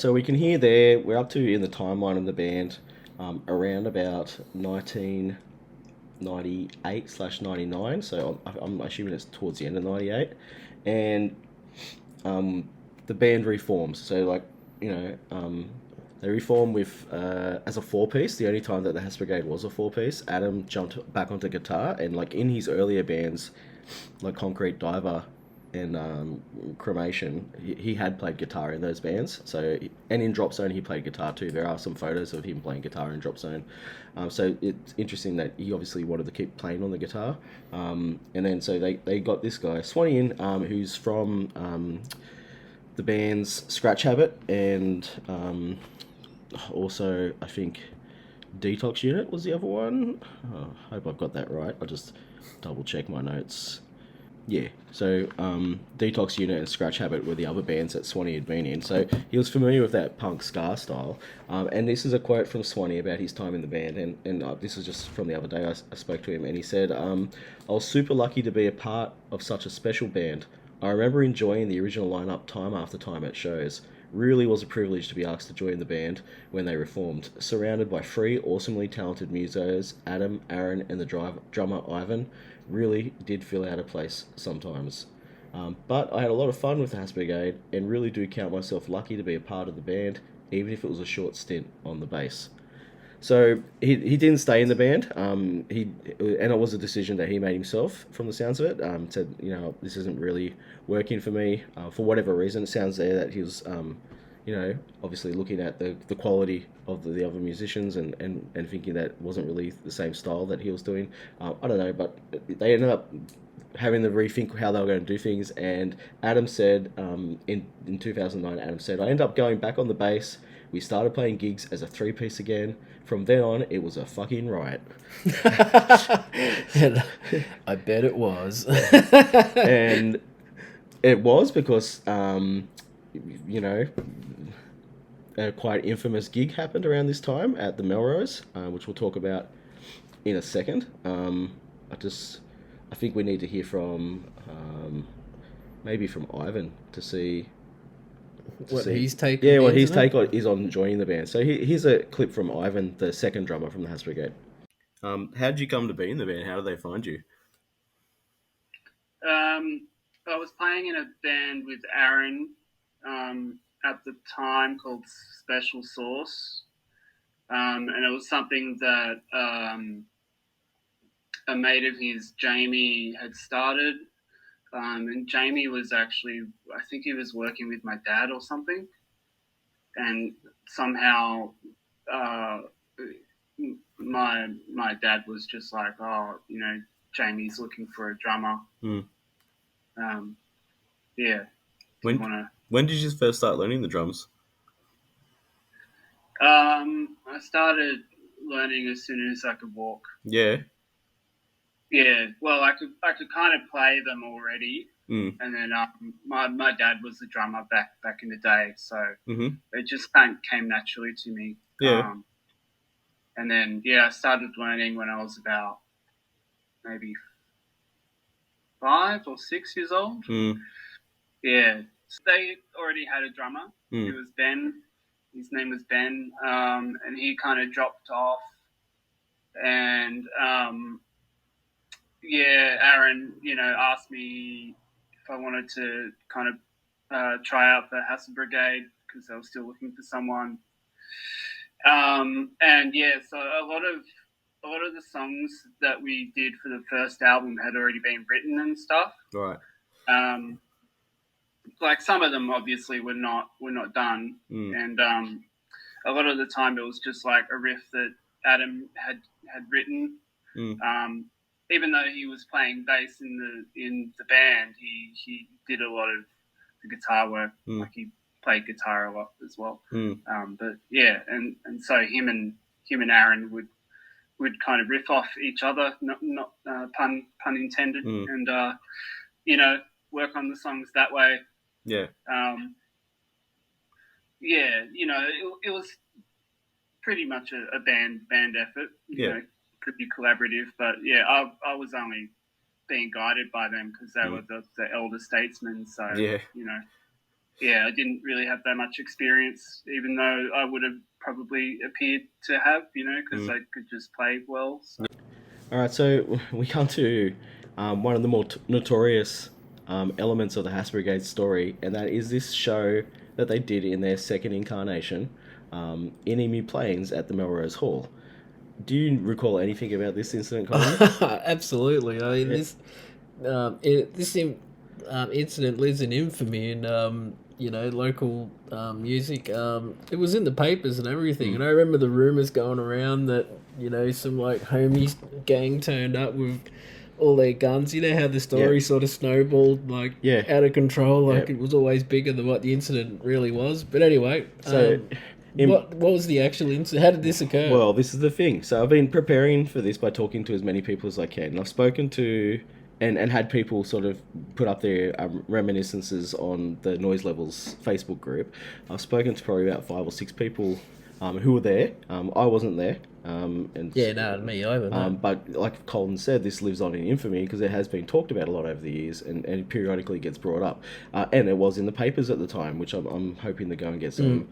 so we can hear there, we're up to in the timeline of the band around about 1998/99, so I'm assuming it's towards the end of 98, and the band reforms. So, like, they reform with as a four-piece. The only time that the Hass Brigade was a four-piece, Adam jumped back onto guitar, and like in his earlier bands, like Concrete Diver and Cremation, he had played guitar in those bands. So, and in Drop Zone he played guitar too. There are some photos of him playing guitar in Drop Zone. So it's interesting that he obviously wanted to keep playing on the guitar. And then so they got this guy Swanee in, who's from the band's Scratch Habit, and also I think Detox Unit was the other one. I hope I've got that right. I'll just double check my notes. Yeah, so Detox Unit and Scratch Habit were the other bands that Swanee had been in. So he was familiar with that punk ska style. And this is a quote from Swanee about his time in the band. And this was just from the other day. I spoke to him and he said, I was super lucky to be a part of such a special band. I remember enjoying the original lineup time after time at shows. Really was a privilege to be asked to join the band when they reformed. Surrounded by three awesomely talented musos, Adam, Aaron, and the drummer Ivan, really did feel out of place sometimes. But I had a lot of fun with the Hass Brigade and really do count myself lucky to be a part of the band, even if it was a short stint on the bass. So he didn't stay in the band. And it was a decision that he made himself from the sounds of it. Said, this isn't really working for me for whatever reason. It sounds there that he was, obviously looking at the quality of the other musicians and thinking that wasn't really the same style that he was doing. I don't know, but they ended up having to rethink how they were going to do things. And Adam said, in 2009, Adam said, I ended up going back on the bass. We started playing gigs as a three-piece again. From then on, it was a fucking riot. I bet it was. And it was because, a quite infamous gig happened around this time at the Melrose, which we'll talk about in a second. I think we need to hear from, maybe from Ivan to see... his take his take is on joining the band. So here's a clip from Ivan, the second drummer from the Hass Brigade. How did you come to be in the band? How did they find you? I was playing in a band with Aaron at the time called Special Sauce, and it was something that a mate of his, Jamie, had started. And Jamie was actually, I think he was working with my dad or something. And somehow my dad was just like, Jamie's looking for a drummer. Yeah. When did you first start learning the drums? I started learning as soon as I could walk. Yeah. Yeah, well, I could kind of play them already, and then my dad was the drummer back in the day, so it just came naturally to me. Yeah. And then I started learning when I was about maybe 5 or 6 years old. Yeah, so they already had a drummer. It was Ben. His name was Ben, and he kind of dropped off, and Aaron, asked me if I wanted to kind of try out for Hass Brigade because they were still looking for someone. So a lot of the songs that we did for the first album had already been written and stuff. Right. Like some of them obviously were not done, and a lot of the time it was just like a riff that Adam had written. Even though he was playing bass in the band, he did a lot of the guitar work. Like he played guitar a lot as well. But yeah, and so him and Aaron would kind of riff off each other, not pun intended, and work on the songs that way. Yeah. It was pretty much a band effort. You know, could be collaborative, but I was only being guided by them because they were the elder statesmen. So I didn't really have that much experience, even though I would have probably appeared to have, because I could just play well. So. All right, so we come to one of the more notorious elements of the Hass Brigade story, and that is this show that they did in their second incarnation in Emu Plains at the Melrose Hall. Do you recall anything about this incident, Colin? Absolutely. I mean, this incident lives in infamy in local music. It was in the papers and everything, and I remember the rumors going around that some like homies gang turned up with all their guns. You know how the story sort of snowballed out of control, it was always bigger than what the incident really was. But anyway, so. What was the actual incident? How did this occur? Well, this is the thing. So I've been preparing for this by talking to as many people as I can. And I've spoken to and had people sort of put up their reminiscences on the Noise Levels Facebook group. I've spoken to probably about 5 or 6 people who were there. I wasn't there. Me either. No. But like Colden said, this lives on in infamy because it has been talked about a lot over the years and it periodically gets brought up. And it was in the papers at the time, which I'm hoping to go and get some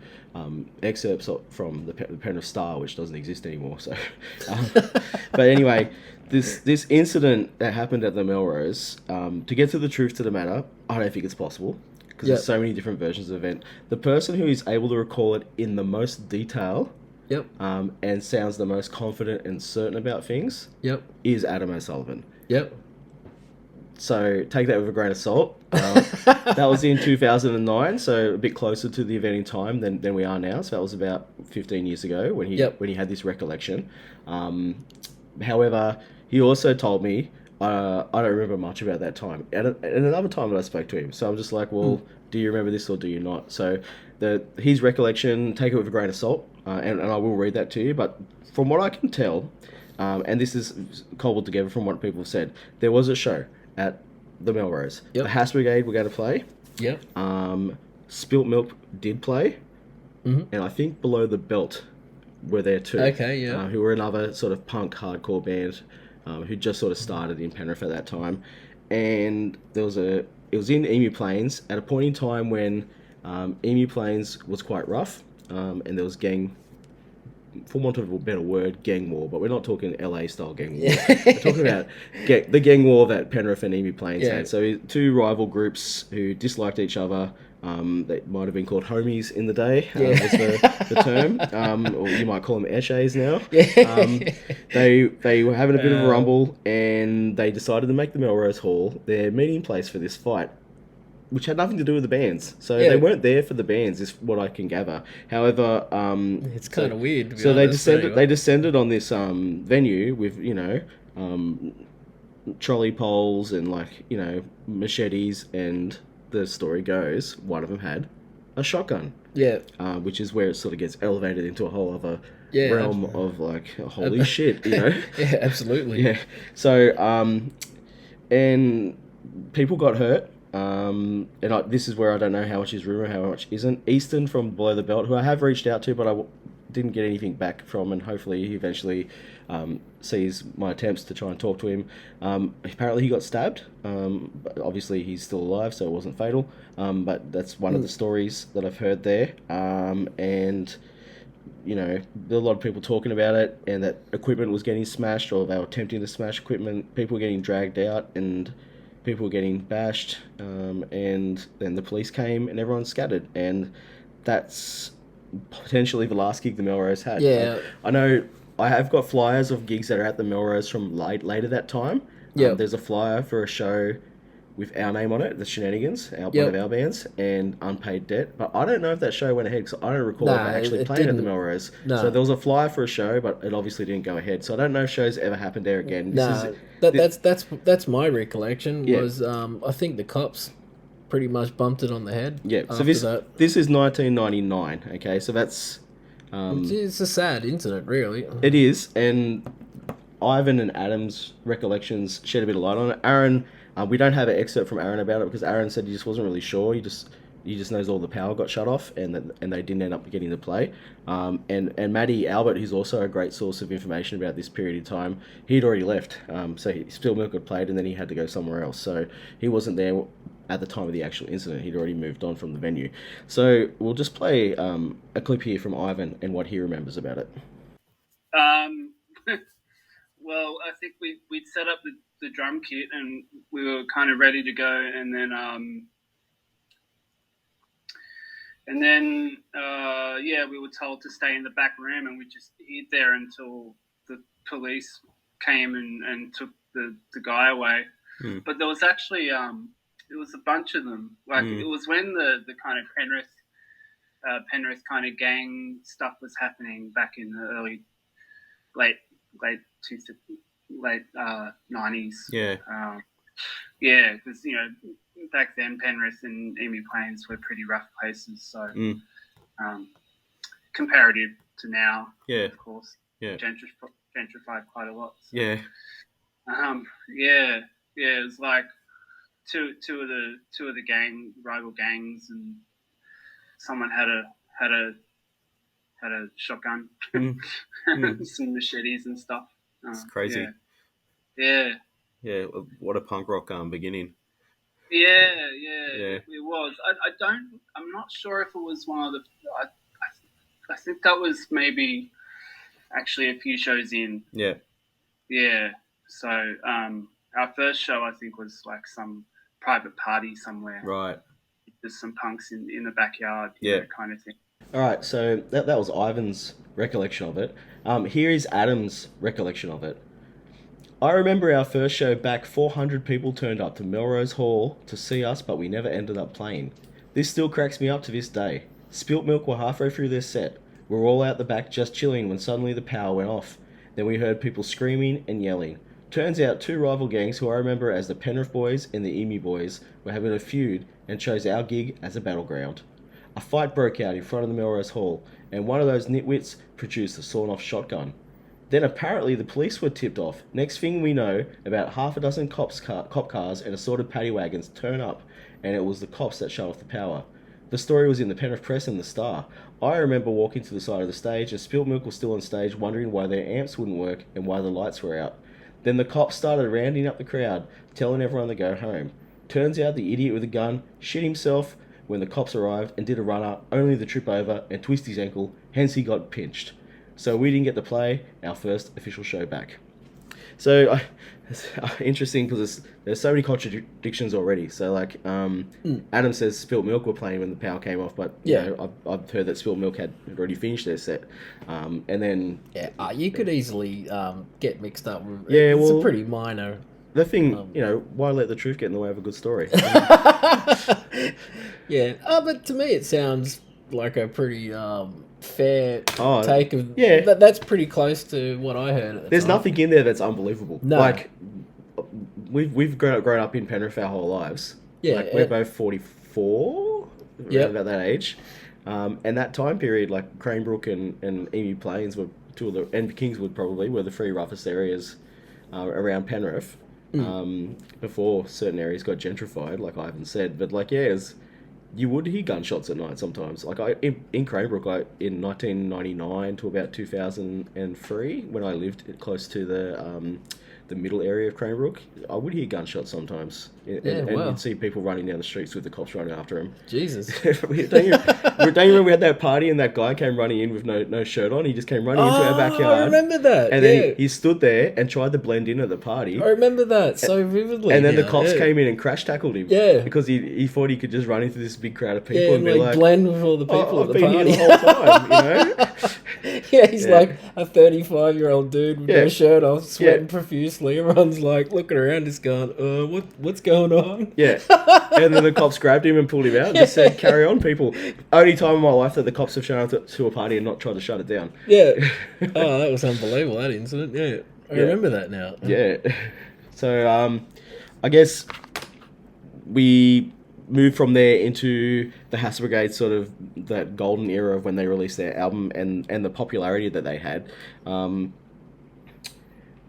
excerpts from the Penrith Star, which doesn't exist anymore. So, but anyway, this incident that happened at the Melrose, to get to the truth to the matter, I don't think it's possible. Because there's so many different versions of the event. The person who is able to recall it in the most detail and sounds the most confident and certain about things is Adam O'Sullivan. So take that with a grain of salt. That was in 2009, so a bit closer to the event in time than we are now. So that was about 15 years ago when he had this recollection. However, he also told me, I don't remember much about that time. And another time that I spoke to him. So I'm just like, well, do you remember this or do you not? So his recollection, take it with a grain of salt, and I will read that to you. But from what I can tell, and this is cobbled together from what people have said, there was a show at the Melrose. The Hass Brigade were going to play. Spilt Milk did play. And I think Below the Belt were there too. Who were another sort of punk hardcore band who just sort of started in Penrith at that time. And it was in Emu Plains at a point in time when Emu Plains was quite rough, and there was gang, for want of a better word, gang war, but we're not talking LA style gang war. We're talking about the gang war that Penrith and Emu Plains had. So 2 rival groups who disliked each other. They might have been called homies in the day, was the term, or you might call them eshays now. They were having a bit of a rumble, and they decided to make the Melrose Hall their meeting place for this fight, which had nothing to do with the bands. So they weren't there for the bands, is what I can gather. However, it's kind of weird. To be so honest, they descended on this venue with trolley poles and machetes, and the story goes one of them had a shotgun. Which is where it sort of gets elevated into a whole other realm of holy shit, absolutely. So and people got hurt. This is where I don't know how much is rumour, how much isn't. Easton from Below the Belt, who I have reached out to, but I didn't get anything back from, and hopefully he eventually sees my attempts to try and talk to him. Apparently he got stabbed. But obviously he's still alive, so it wasn't fatal. But that's one of the stories that I've heard there. And there are a lot of people talking about it, and that equipment was getting smashed, or they were attempting to smash equipment. People were getting dragged out, and people were getting bashed. And then the police came, and everyone scattered. And that's potentially the last gig the Melrose had. I know I have got flyers of gigs that are at the Melrose from later that time. There's a flyer for a show with our name on it, the Shenanigans, one of our bands, and Unpaid Debt. But I don't know if that show went ahead, because I don't recall it actually playing at the Melrose. So there was a flyer for a show, but it obviously didn't go ahead. So I don't know if shows ever happened there again. That's my recollection. Was I think the cops pretty much bumped it on the head. So this is 1999. Okay, so that's it's a sad incident, really. It is, and Ivan and Adam's recollections shed a bit of light on it. Aaron, we don't have an excerpt from Aaron about it, because Aaron said he just wasn't really sure. He just he just knows all the power got shut off, and they didn't end up getting to play. And Matty Albert, who's also a great source of information about this period of time, he'd already left. So Spilt Milk had played, and then he had to go somewhere else. So he wasn't there at the time of the actual incident. He'd already moved on from the venue. So we'll just play a clip here from Ivan and what he remembers about it. Well, I think we'd set up the drum kit and we were kind of ready to go, and then we were told to stay in the back room, and we just hid there until the police came and took the guy away. But there was actually it was a bunch of them. Like it was when the kind of Penrith kind of gang stuff was happening back in the late 90s. Yeah. Because back then Penrith and Emu Plains were pretty rough places. So comparative to now, of course, gentrified quite a lot. So, it was like two of the rival gangs, and someone had a shotgun, some machetes and stuff. It's crazy. Yeah. What a punk rock beginning. Yeah. It was. I'm not sure if it was one of the. I think that was maybe actually a few shows in. Yeah. So our first show, I think, was like some private party somewhere. Right. There's some punks in the backyard. Kind of thing. All right, so that was Ivan's recollection of it. Here is Adam's recollection of it. I remember our first show back, 400 people turned up to Melrose Hall to see us, but we never ended up playing. This still cracks me up to this day. Spilt Milk were halfway through their set. We were all out the back just chilling when suddenly the power went off. Then we heard people screaming and yelling. Turns out two rival gangs who I remember as the Penrith Boys and the Emu Boys were having a feud and chose our gig as a battleground. A fight broke out in front of the Melrose Hall, and one of those nitwits produced a sawn-off shotgun. Then apparently the police were tipped off. Next thing we know, about half a dozen cop cars and assorted paddy wagons turn up, and it was the cops that shut off the power. The story was in the Penrith Press and the Star. I remember walking to the side of the stage, and Spilt Milk was still on stage, wondering why their amps wouldn't work and why the lights were out. Then the cops started rounding up the crowd, telling everyone to go home. Turns out the idiot with the gun shit himself when the cops arrived and did a runner, only to trip over and twist his ankle, hence he got pinched. So we didn't get to play our first official show back. So it's interesting because there's so many contradictions already. So like Adam says Spilt Milk were playing when the power came off, but you know, I've heard that Spilt Milk had already finished their set, and then you could easily get mixed up with it's a pretty minor. The thing, why let the truth get in the way of a good story? But to me it sounds like a pretty fair take of... Yeah. That's pretty close to what I heard at the There's time. nothing in there that's unbelievable. No. Like, we've grown up in Penrith our whole lives. Yeah. Like, we're both 44, about that age. And that time period, like, Cranebrook and Emu Plains were two of the... And Kingswood probably were the three roughest areas around Penrith. Before certain areas got gentrified, like Ivan said. But, like, you would hear gunshots at night sometimes. Like in Cranebrook, in 1999 to about 2003, when I lived close to the middle area of Cranebrook, I would hear gunshots sometimes. And you'd see people running down the streets with the cops running after them. Jesus. Don't you remember we had that party and that guy came running in with no shirt on? He just came running into our backyard. I remember that. And then he stood there and tried to blend in at the party. I remember that so vividly. And then the cops came in and crash tackled him. Yeah. Because he thought he could just run into this big crowd of people and be like, blend with all the people at the I've been party. here the whole time, He's like a 35-year-old dude with no shirt off, sweating profusely. Everyone's like looking around, just going, what's going on? Yeah. And then the cops grabbed him and pulled him out and just said, carry on, people. Only time in my life that the cops have shown up to a party and not tried to shut it down. Yeah. Oh, that was unbelievable, that incident. Yeah. I remember that now. Yeah. So, I guess we moved from there into the Hass Brigade, sort of that golden era of when they released their album and the popularity that they had.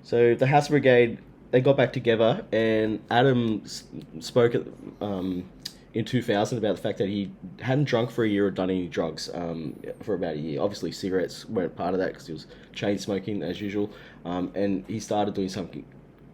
So the Hass Brigade, they got back together, and Adam spoke in 2000 about the fact that he hadn't drunk for a year or done any drugs for about a year. Obviously, cigarettes weren't part of that because he was chain smoking as usual. And he started doing something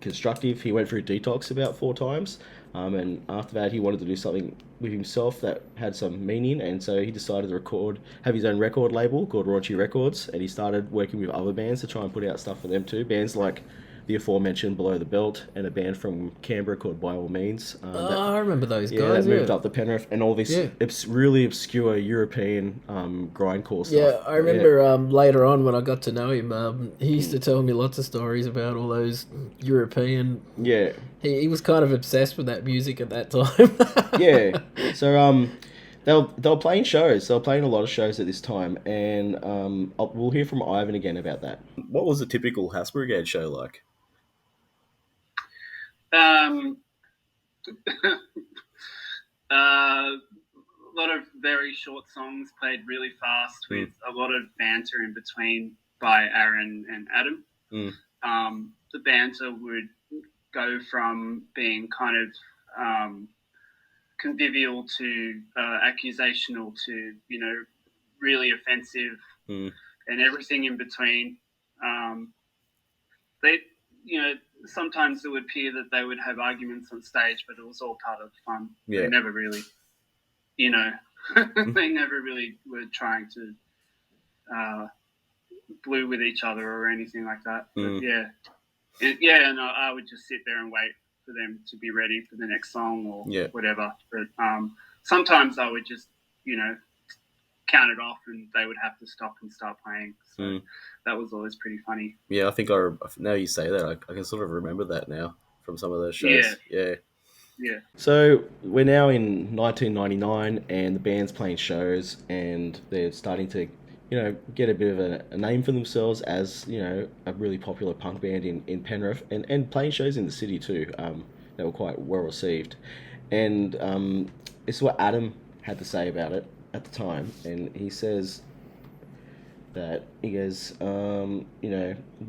constructive. He went through detox about 4 times. And after that, he wanted to do something with himself that had some meaning. And so he decided to have his own record label called Raunchy Records. And he started working with other bands to try and put out stuff for them too. Bands like the aforementioned Below the Belt and a band from Canberra called By All Means. I remember those guys. That moved up to Penrith and all this really obscure European grindcore stuff. Yeah, I remember later on when I got to know him, he used to tell me lots of stories about all those European. Yeah. He was kind of obsessed with that music at that time. Yeah. So they were playing shows. They were playing a lot of shows at this time, and we'll hear from Ivan again about that. What was a typical House Brigade show like? A lot of very short songs played really fast with a lot of banter in between by Aaron and Adam. The banter would go from being kind of convivial to accusational to, really offensive and everything in between. Sometimes it would appear that they would have arguments on stage, but it was all part of the fun. Yeah. They never really, they never really were trying to glue with each other or anything like that. But and I would just sit there and wait for them to be ready for the next song or whatever. But sometimes I would just, count it off and they would have to stop and start playing. So that was always pretty funny. Yeah, I think now you say that, I can sort of remember that now from some of those shows. Yeah. So we're now in 1999 and the band's playing shows and they're starting to, get a bit of a name for themselves as, a really popular punk band in Penrith and playing shows in the city too. They were quite well received. And this is what Adam had to say about it at the time, and he says that when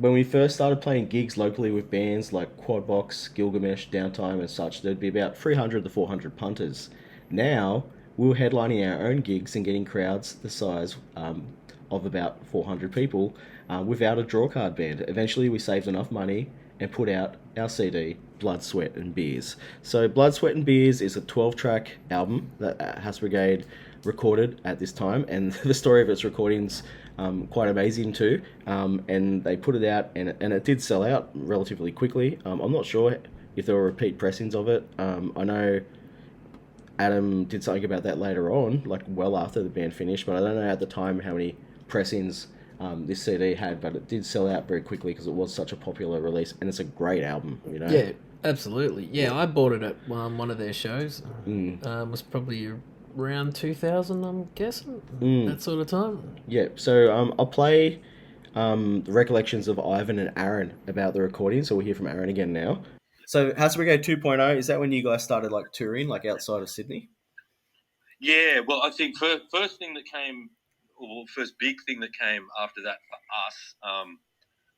we first started playing gigs locally with bands like Quadbox, Gilgamesh, Downtime and such, there'd be about 300 to 400 punters. Now we were headlining our own gigs and getting crowds the size of about 400 people without a drawcard band. Eventually we saved enough money and put out our CD, Blood, Sweat and Beers. So Blood, Sweat and Beers is a 12-track album that House Brigade recorded at this time, and the story of its recording's quite amazing too. And they put it out, and it did sell out relatively quickly. I'm not sure if there were repeat pressings of it. I know Adam did something about that later on, like well after the band finished, but I don't know at the time how many pressings this CD had, but it did sell out very quickly because it was such a popular release, and it's a great album, Yeah, absolutely. Yeah, I bought it at one of their shows. It was probably around 2000, I'm guessing, that sort of time. Yeah, so I'll play the recollections of Ivan and Aaron about the recording, so we'll hear from Aaron again now. So House Brigade 2.0, is that when you guys started touring outside of Sydney? Yeah, well, I think first big thing that came after that for us,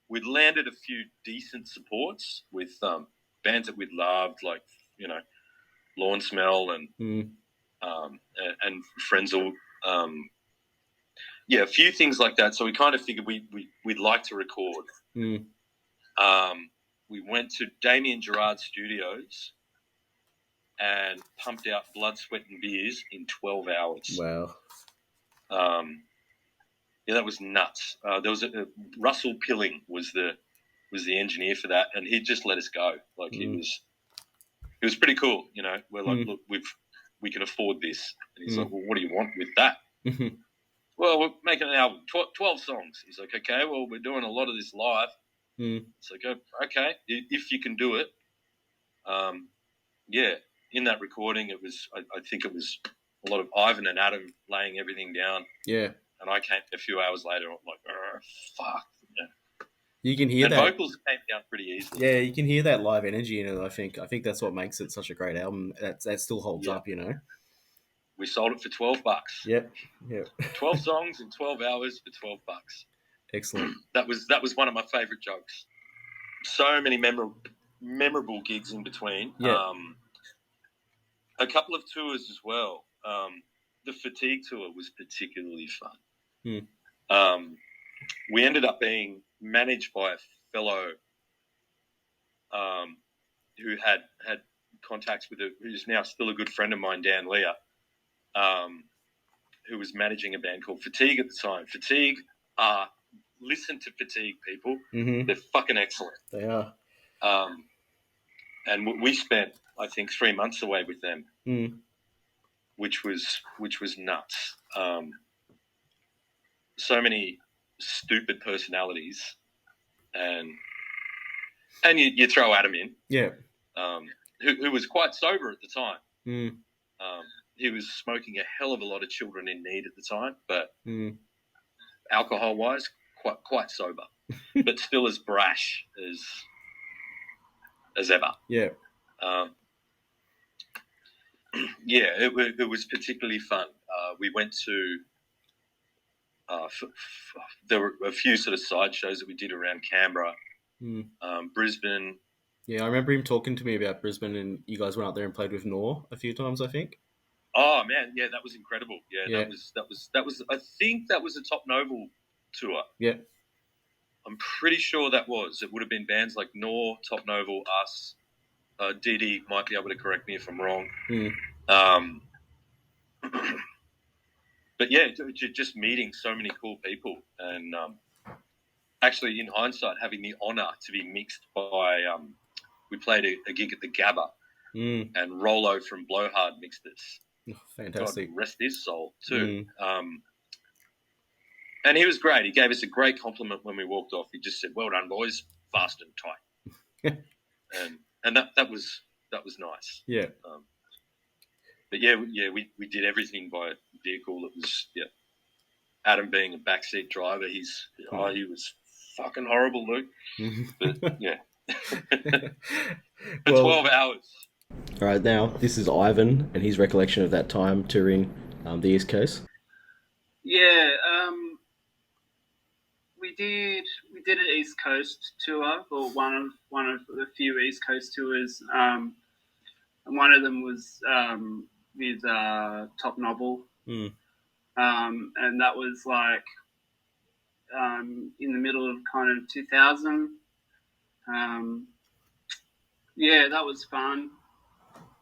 we'd landed a few decent supports with bands that we'd loved, like, Lawn Smell and Frenzel. A few things like that. So we kind of figured we'd like to record. We went to Damien Gerard's studios and pumped out Blood, Sweat and Beers in 12 hours. Wow. That was nuts. There was Russell Pilling was the engineer for that, and he just let us go. Like he was pretty cool. We're like, look, we can afford this. And he's like, well, what do you want with that? Well, we're making an album, 12 songs. He's like, okay, well, we're doing a lot of this live. It's like, okay, if you can do it. In that recording, it was, I think it was a lot of Ivan and Adam laying everything down. Yeah. And I came a few hours later, I'm like, fuck. Yeah. You can hear and that. vocals came down pretty easily. Yeah, you can hear that live energy in it, I think. I think that's what makes it such a great album. That still holds up, We sold it for $12. Yep. 12 songs in 12 hours for $12. Excellent. That was one of my favourite jokes. So many memorable gigs in between. Yeah. a couple of tours as well. The Fatigue tour was particularly fun. We ended up being managed by a fellow who had contacts with who's now still a good friend of mine, Dan Lear, who was managing a band called Fatigue at the time. Fatigue listen to Fatigue, people. Mm-hmm. They're fucking excellent. They are. And we spent, I think, 3 months away with them, which was nuts. So many stupid personalities, and you throw Adam in, who was quite sober at the time. He was smoking a hell of a lot of Children in Need at the time, but alcohol wise, quite sober, but still as brash as ever. It was particularly fun. We went to there were a few sort of side shows that we did around Canberra, Brisbane. Yeah, I remember him talking to me about Brisbane, and you guys went out there and played with Nor a few times, I think. Oh man, yeah, that was incredible. Yeah. That was. I think that was a Top Noble tour. Yeah. I'm pretty sure that was. It would have been bands like Nor, Top Noble, us. Didi might be able to correct me if I'm wrong. But yeah, just meeting so many cool people, and actually, in hindsight, having the honour to be mixed by. We played a gig at the Gabba, and Rolo from Blowhard mixed us. Oh, fantastic. God rest his soul too. And he was great. He gave us a great compliment when we walked off. He just said, "Well done, boys, fast and tight." and that was nice. Yeah. But we did everything by vehicle. It was Adam being a backseat driver. He was fucking horrible, Luke. But yeah. For 12 hours. All right, now this is Ivan and his recollection of that time touring the East Coast. Yeah, we did an East Coast tour, or one of the few East Coast tours. And one of them was with Top Noble, and that was like in the middle of kind of 2000. That was fun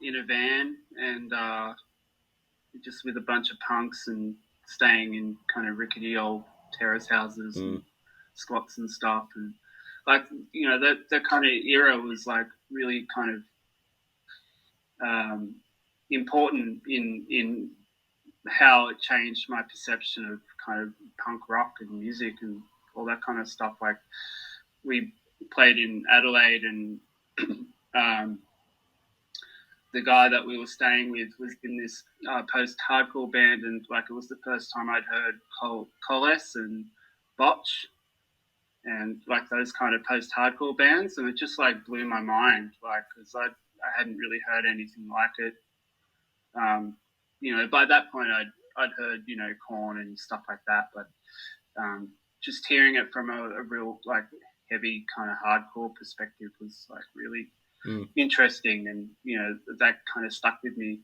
in a van, and just with a bunch of punks and staying in kind of rickety old terrace houses and squats and stuff, and like that kind of era was like really kind of important in how it changed my perception of kind of punk rock and music and all that kind of stuff. Like we played in Adelaide, and the guy that we were staying with was in this post-hardcore band, and like it was the first time I'd heard Coles and Botch and like those kind of post-hardcore bands, and it just like blew my mind, like because I hadn't really heard anything like it. By that point I'd heard Korn and stuff like that, but just hearing it from a real like heavy kind of hardcore perspective was like really interesting, and that kind of stuck with me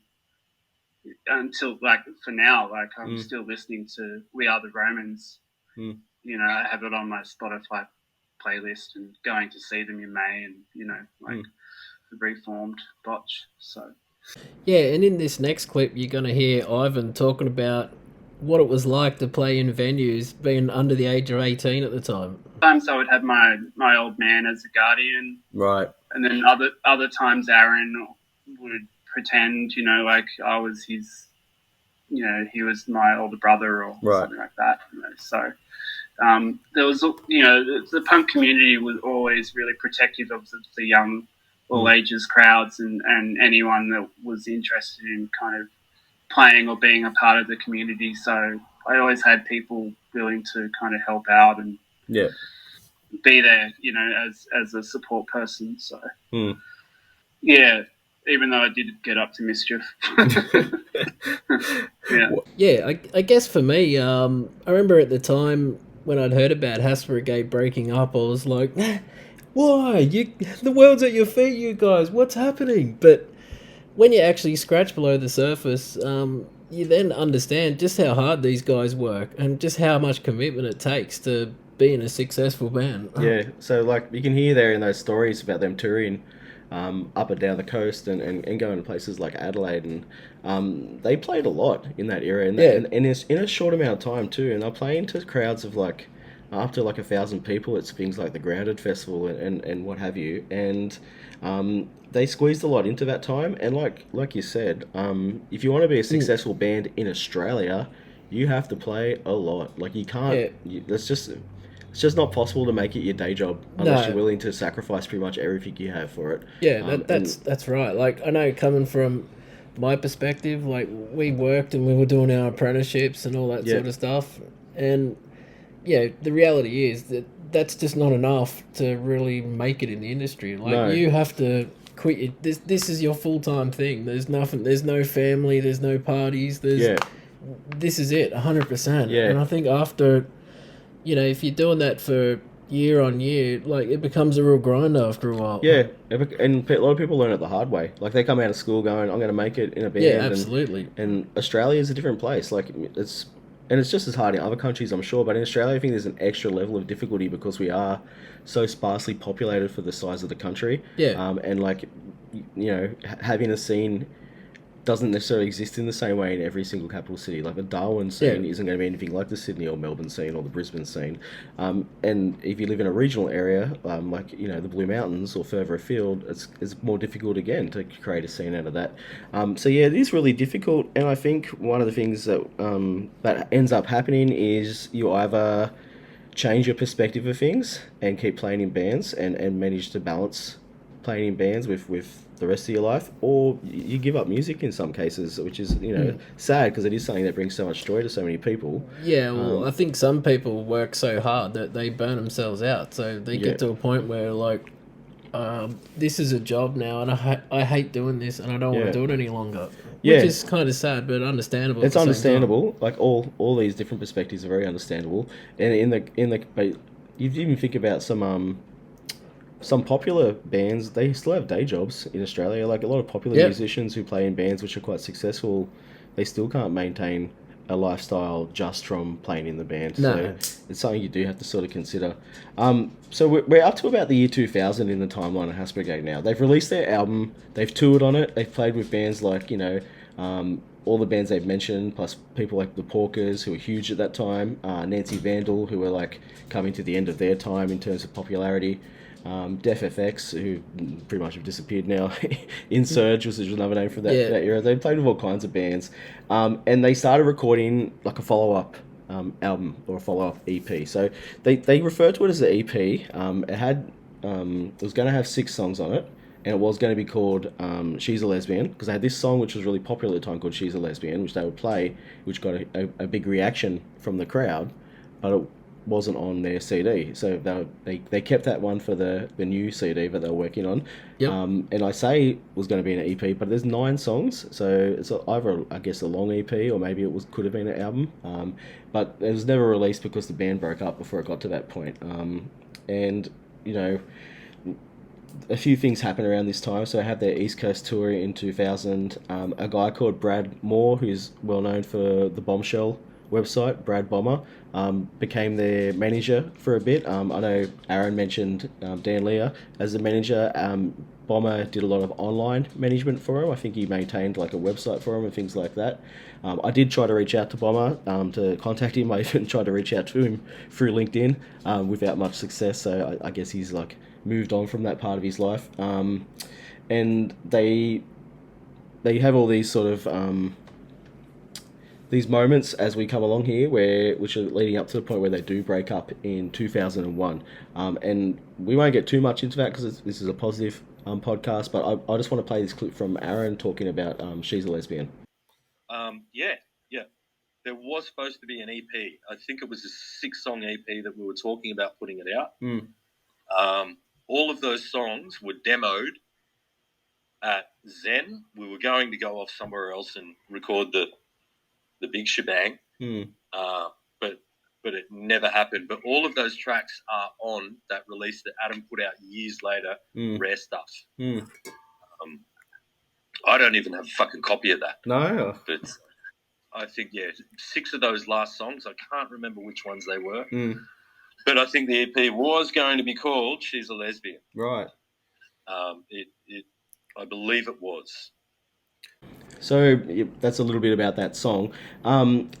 until like for now. Like I'm still listening to We Are the Romans. I have it on my Spotify playlist, and going to see them in May, and the Reformed Botch. So yeah, and in this next clip you're going to hear Ivan talking about what it was like to play in venues being under the age of 18 at the time. Sometimes I would have my old man as a guardian, right, and then other times Aaron would pretend like I was his, he was my older brother or something like that. So there was the punk community was always really protective of the young all ages crowds, and anyone that was interested in kind of playing or being a part of the community. So I always had people willing to kind of help out and be there, as a support person. So even though I did get up to mischief. I guess for me, I remember at the time when I'd heard about Brigade breaking up, I was like, why? The world's at your feet, you guys. What's happening? But when you actually scratch below the surface, you then understand just how hard these guys work and just how much commitment it takes to being a successful band. Yeah, so like you can hear there in those stories about them touring up and down the coast and going to places like Adelaide, and they played a lot in that era, and, Yeah. and it's in a short amount of time too, and they're playing to crowds of like up to like 1,000 people at things like the Grounded Festival and what have you, and they squeezed a lot into that time, and like you said, if you want to be a successful band in Australia, you have to play a lot. Like you can't. Yeah. It's just not possible to make it your day job unless No. you're willing to sacrifice pretty much everything you have for it. Yeah, that's right. Like, I know coming from my perspective, like, we worked and we were doing our apprenticeships and all that Yeah. sort of stuff, and yeah, the reality is that that's just not enough to really make it in the industry. Like, No. you have to quit your, this is your full-time thing. There's nothing, there's no family, there's no parties, Yeah, this is it, 100%. Yeah. And I think after, if you're doing that for year on year, like, it becomes a real grind after a while. yeah, and a lot of people learn it the hard way. Like they come out of school going, "I'm going to make it in a band." Yeah, absolutely. And Australia is a different place. Like it's just as hard in other countries, I'm sure. But in Australia, I think there's an extra level of difficulty because we are so sparsely populated for the size of the country. Yeah. And like, having a scene doesn't necessarily exist in the same way in every single capital city. Like the Darwin scene isn't going to be anything like the Sydney or Melbourne scene or the Brisbane scene. And if you live in a regional area, like the Blue Mountains or further afield, it's more difficult again to create a scene out of that. So yeah, it is really difficult. And I think one of the things that that ends up happening is you either change your perspective of things and keep playing in bands and manage to balance playing in bands with the rest of your life, or you give up music in some cases, which is sad because it is something that brings so much joy to so many people. Yeah, well, I think some people work so hard that they burn themselves out, so they get to a point where, like, this is a job now, and I hate doing this, and I don't want to do it any longer. Which is kind of sad, but understandable. It's understandable. Like all these different perspectives are very understandable, and but you even think about some popular bands, they still have day jobs in Australia. Like a lot of popular musicians who play in bands which are quite successful, they still can't maintain a lifestyle just from playing in the band. No. So it's something you do have to sort of consider. So we're up to about the year 2000 in the timeline of House Brigade now. They've released their album, they've toured on it, they've played with bands like, all the bands they've mentioned, plus people like the Porkers, who were huge at that time, Nancy Vandal, who were like coming to the end of their time in terms of popularity. Def FX, who pretty much have disappeared now. Insurge was another name for that era. They played with all kinds of bands, and they started recording like a follow-up album or a follow-up EP. So they refer to it as an EP. It was going to have 6 songs on it, and it was going to be called She's a Lesbian, because they had this song which was really popular at the time called She's a Lesbian, which they would play, which got a big reaction from the crowd, but it wasn't on their CD, so they kept that one for the new CD that they were working on. Yep. And I say it was going to be an EP, but there's 9 songs, so it's either I guess a long EP or maybe could have been an album. But it was never released because the band broke up before it got to that point. And a few things happened around this time. So I had their East Coast tour in 2000. A guy called Brad Moore, who's well known for the Bombshell website, Brad Bomber, became their manager for a bit. I know Aaron mentioned Dan Lear as the manager. Bomber did a lot of online management for him. I think he maintained like a website for him and things like that. I did try to reach out to Bomber to contact him. I even tried to reach out to him through LinkedIn without much success. So I guess he's like moved on from that part of his life. And they have all these sort of these moments as we come along here, which are leading up to the point where they do break up in 2001. And we won't get too much into that because this is a positive podcast, but I just want to play this clip from Aaron talking about She's a Lesbian. Yeah. There was supposed to be an EP. I think it was a 6-song EP that we were talking about putting it out. All of those songs were demoed at Zen. We were going to go off somewhere else and record the big shebang, but it never happened. But all of those tracks are on that release that Adam put out years later, Rare Stuff. I don't even have a fucking copy of that. No. But I think, 6 of those last songs, I can't remember which ones they were. But I think the EP was going to be called She's a Lesbian. Right. I believe it was. So that's a little bit about that song, and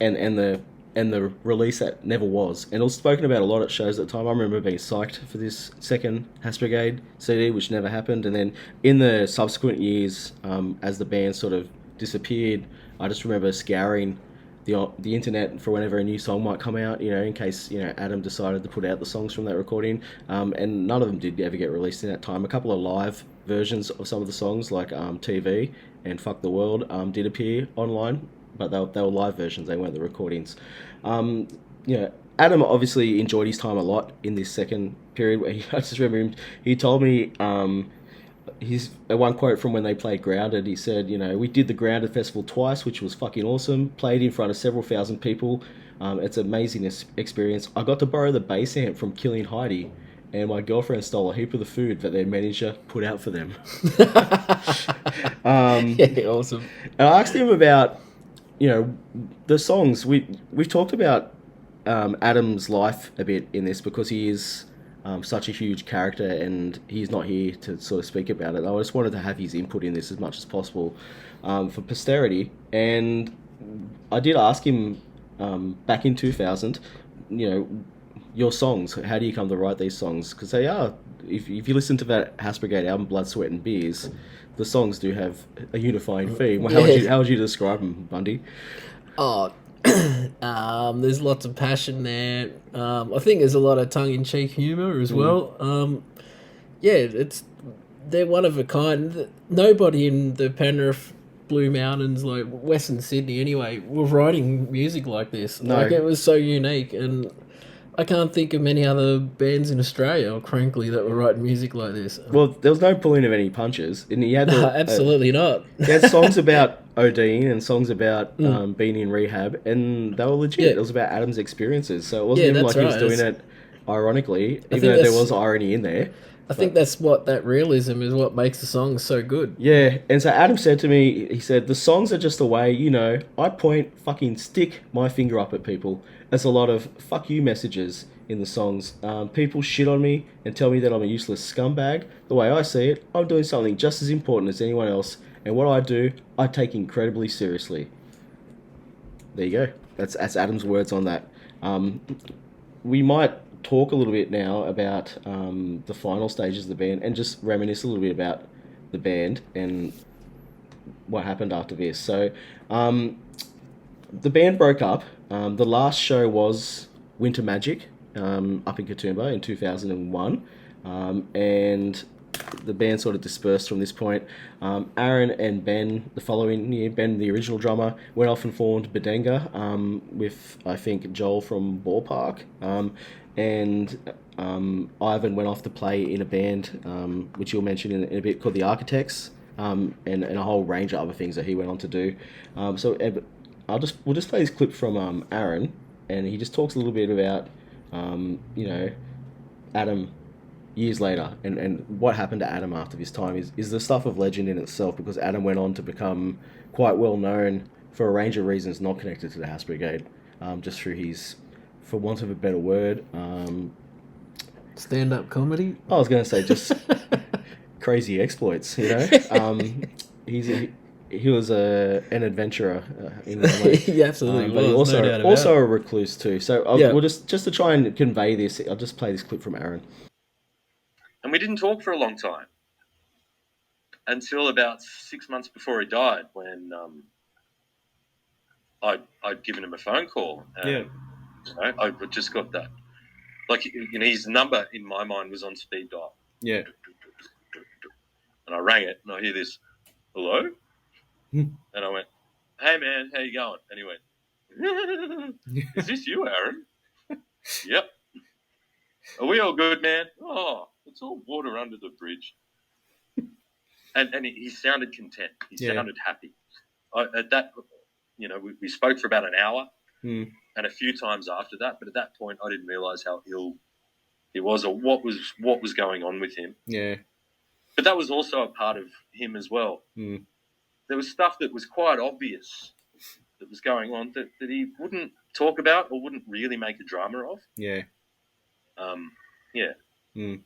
the release that never was, and it was spoken about a lot at shows at the time. I remember being psyched for this second Hass Brigade CD, which never happened. And then in the subsequent years, as the band sort of disappeared, I just remember scouring the internet for whenever a new song might come out, in case, Adam decided to put out the songs from that recording. And none of them did ever get released in that time. A couple of live versions of some of the songs, like TV and Fuck the World, did appear online, but they were live versions, they weren't the recordings. Adam obviously enjoyed his time a lot in this second period. Where I just remember he told me, his one quote from when they played Grounded, he said, we did the Grounded Festival twice, which was fucking awesome. Played in front of several thousand people. It's an amazing experience. I got to borrow the bass amp from Killing Heidi, and my girlfriend stole a heap of the food that their manager put out for them. Awesome. And I asked him about, the songs. We've talked about Adam's life a bit in this because he is such a huge character, and he's not here to sort of speak about it. I just wanted to have his input in this as much as possible for posterity. And I did ask him back in 2000, your songs, how do you come to write these songs? Because they are, if you listen to that Hass Brigade album, Blood, Sweat and Beers, the songs do have a unifying theme. How would you describe them, Bundy? Oh, there's lots of passion there. I think there's a lot of tongue-in-cheek humour as well. They're one of a kind. Nobody in the Penrith Blue Mountains, like Western Sydney anyway, were writing music like this. No. Like, it was so unique, and I can't think of many other bands in Australia, or frankly, that were writing music like this. Well, there was no pulling of any punches, and he had absolutely not. He had songs about ODing and songs about being in rehab, and they were legit. Yeah. It was about Adam's experiences, so it wasn't even like he was doing it ironically, even though there was irony in there. I think that's what that realism is, what makes the songs so good. Yeah, and so Adam said to me, he said, the songs are just a way, I fucking stick my finger up at people. There's a lot of fuck you messages in the songs. People shit on me and tell me that I'm a useless scumbag. The way I see it, I'm doing something just as important as anyone else, and what I do, I take incredibly seriously. There you go. That's Adam's words on that. We might talk a little bit now about the final stages of the band and just reminisce a little bit about the band and what happened after this. So the band broke up. The last show was Winter Magic up in Katoomba in 2001, and the band sort of dispersed from this point. Aaron and Ben, the following year, Ben, the original drummer, went off and formed Bedenga with, I think, Joel from Ballpark. And Ivan went off to play in a band, which you'll mention in a bit, called The Architects, and a whole range of other things that he went on to do. We'll just play this clip from Aaron, and he just talks a little bit about, Adam years later, and what happened to Adam after this time is the stuff of legend in itself, because Adam went on to become quite well known for a range of reasons not connected to the Hass Brigade, just through his, for want of a better word, stand-up comedy? I was going to say just crazy exploits, He was an adventurer in that way. He absolutely but he was, also, no doubt about also it. a recluse too. So we'll just to try and convey this, I'll just play this clip from Aaron. And we didn't talk for a long time until about 6 months before he died, when I'd given him a phone call. And, I just got that. Like, his number in my mind was on speed dial. Yeah. And I rang it, and I hear this, hello? And I went, hey, man, how you going? And he went, is this you, Aaron? Yep. Are we all good, man? Oh, it's all water under the bridge. And he sounded content. He sounded happy. At that, we spoke for about an hour and a few times after that. But at that point, I didn't realise how ill he was or what was going on with him. Yeah. But that was also a part of him as well. there was stuff that was quite obvious that was going on that he wouldn't talk about or wouldn't really make a drama of. Yeah. Yeah. Mm.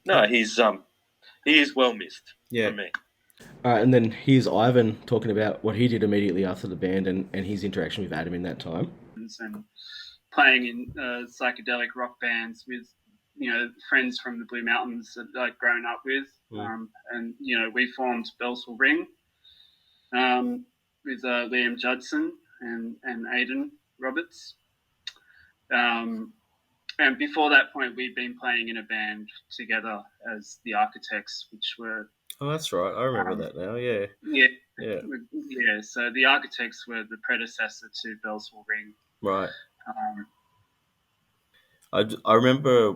No, he is well missed from me. All right, and then here's Ivan talking about what he did immediately after the band and his interaction with Adam in that time. And playing in psychedelic rock bands with, friends from the Blue Mountains that I'd grown up with. And, we formed Bells Will Ring with Liam Judson and Aidan Roberts. And before that point, we'd been playing in a band together as the Architects, which were... Oh, that's right. I remember that now, yeah. Yeah, so the Architects were the predecessor to Bells Will Ring. Right. I remember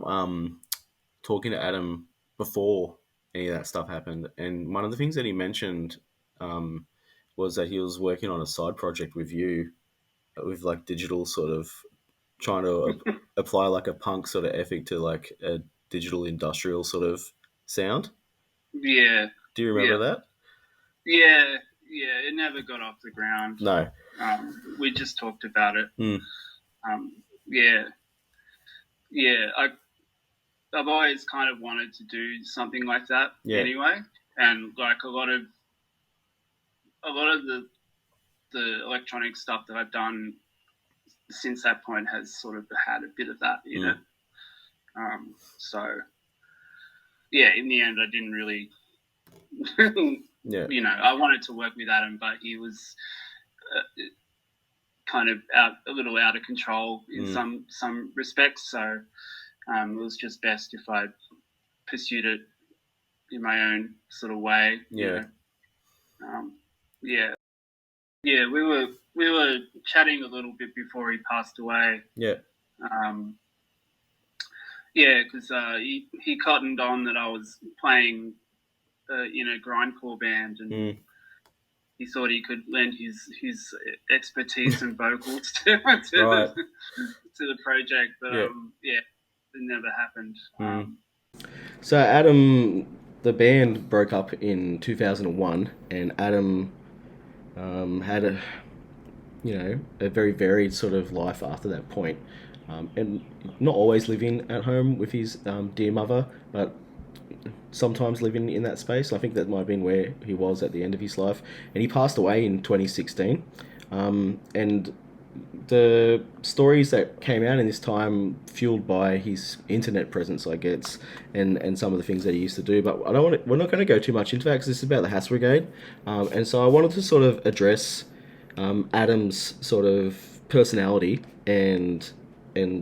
talking to Adam before any of that stuff happened, and one of the things that he mentioned was that he was working on a side project with you, with like digital sort of trying to apply like a punk sort of ethic to like a digital industrial sort of sound. Yeah. Do you remember that? Yeah, it never got off the ground. No. We just talked about it. I've always kind of wanted to do something like that anyway, and like a lot of the electronic stuff that I've done since that point has sort of had a bit of that in it. So in the end, I didn't really. I wanted to work with Adam, but he was kind of a little out of control in some respects. So it was just best if I pursued it in my own sort of way. Yeah. We were chatting a little bit before he passed away. Yeah. Because he cottoned on that I was playing in a grindcore band, and he thought he could lend his expertise and vocals to the project, but it never happened. So Adam, the band broke up in 2001, and Adam had a very varied sort of life after that point, and not always living at home with his dear mother, but sometimes living in that space. I think that might have been where he was at the end of his life, and he passed away in 2016. And the stories that came out in this time fueled by his internet presence, I guess, and some of the things that he used to do. But we're not going to go too much into that because this is about the Hass Brigade, and so I wanted to sort of address Adam's sort of personality and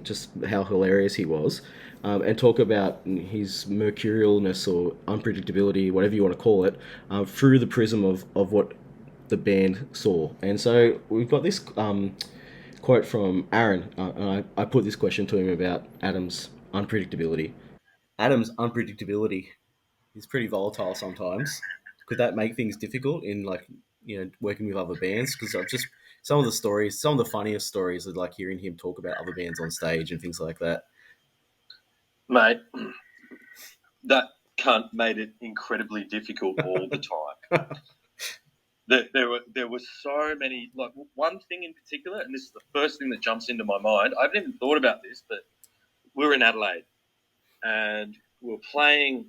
just how hilarious he was. And talk about his mercurialness or unpredictability, whatever you want to call it, through the prism of what the band saw. And so we've got this quote from Aaron, and I put this question to him about Adam's unpredictability. Adam's unpredictability is pretty volatile sometimes. Could that make things difficult in working with other bands? Because I've just some of the funniest stories are like hearing him talk about other bands on stage and things like that. Mate, that cunt made it incredibly difficult all the time. There were so many, like one thing in particular, and this is the first thing that jumps into my mind. I haven't even thought about this, but we were in Adelaide and we were playing.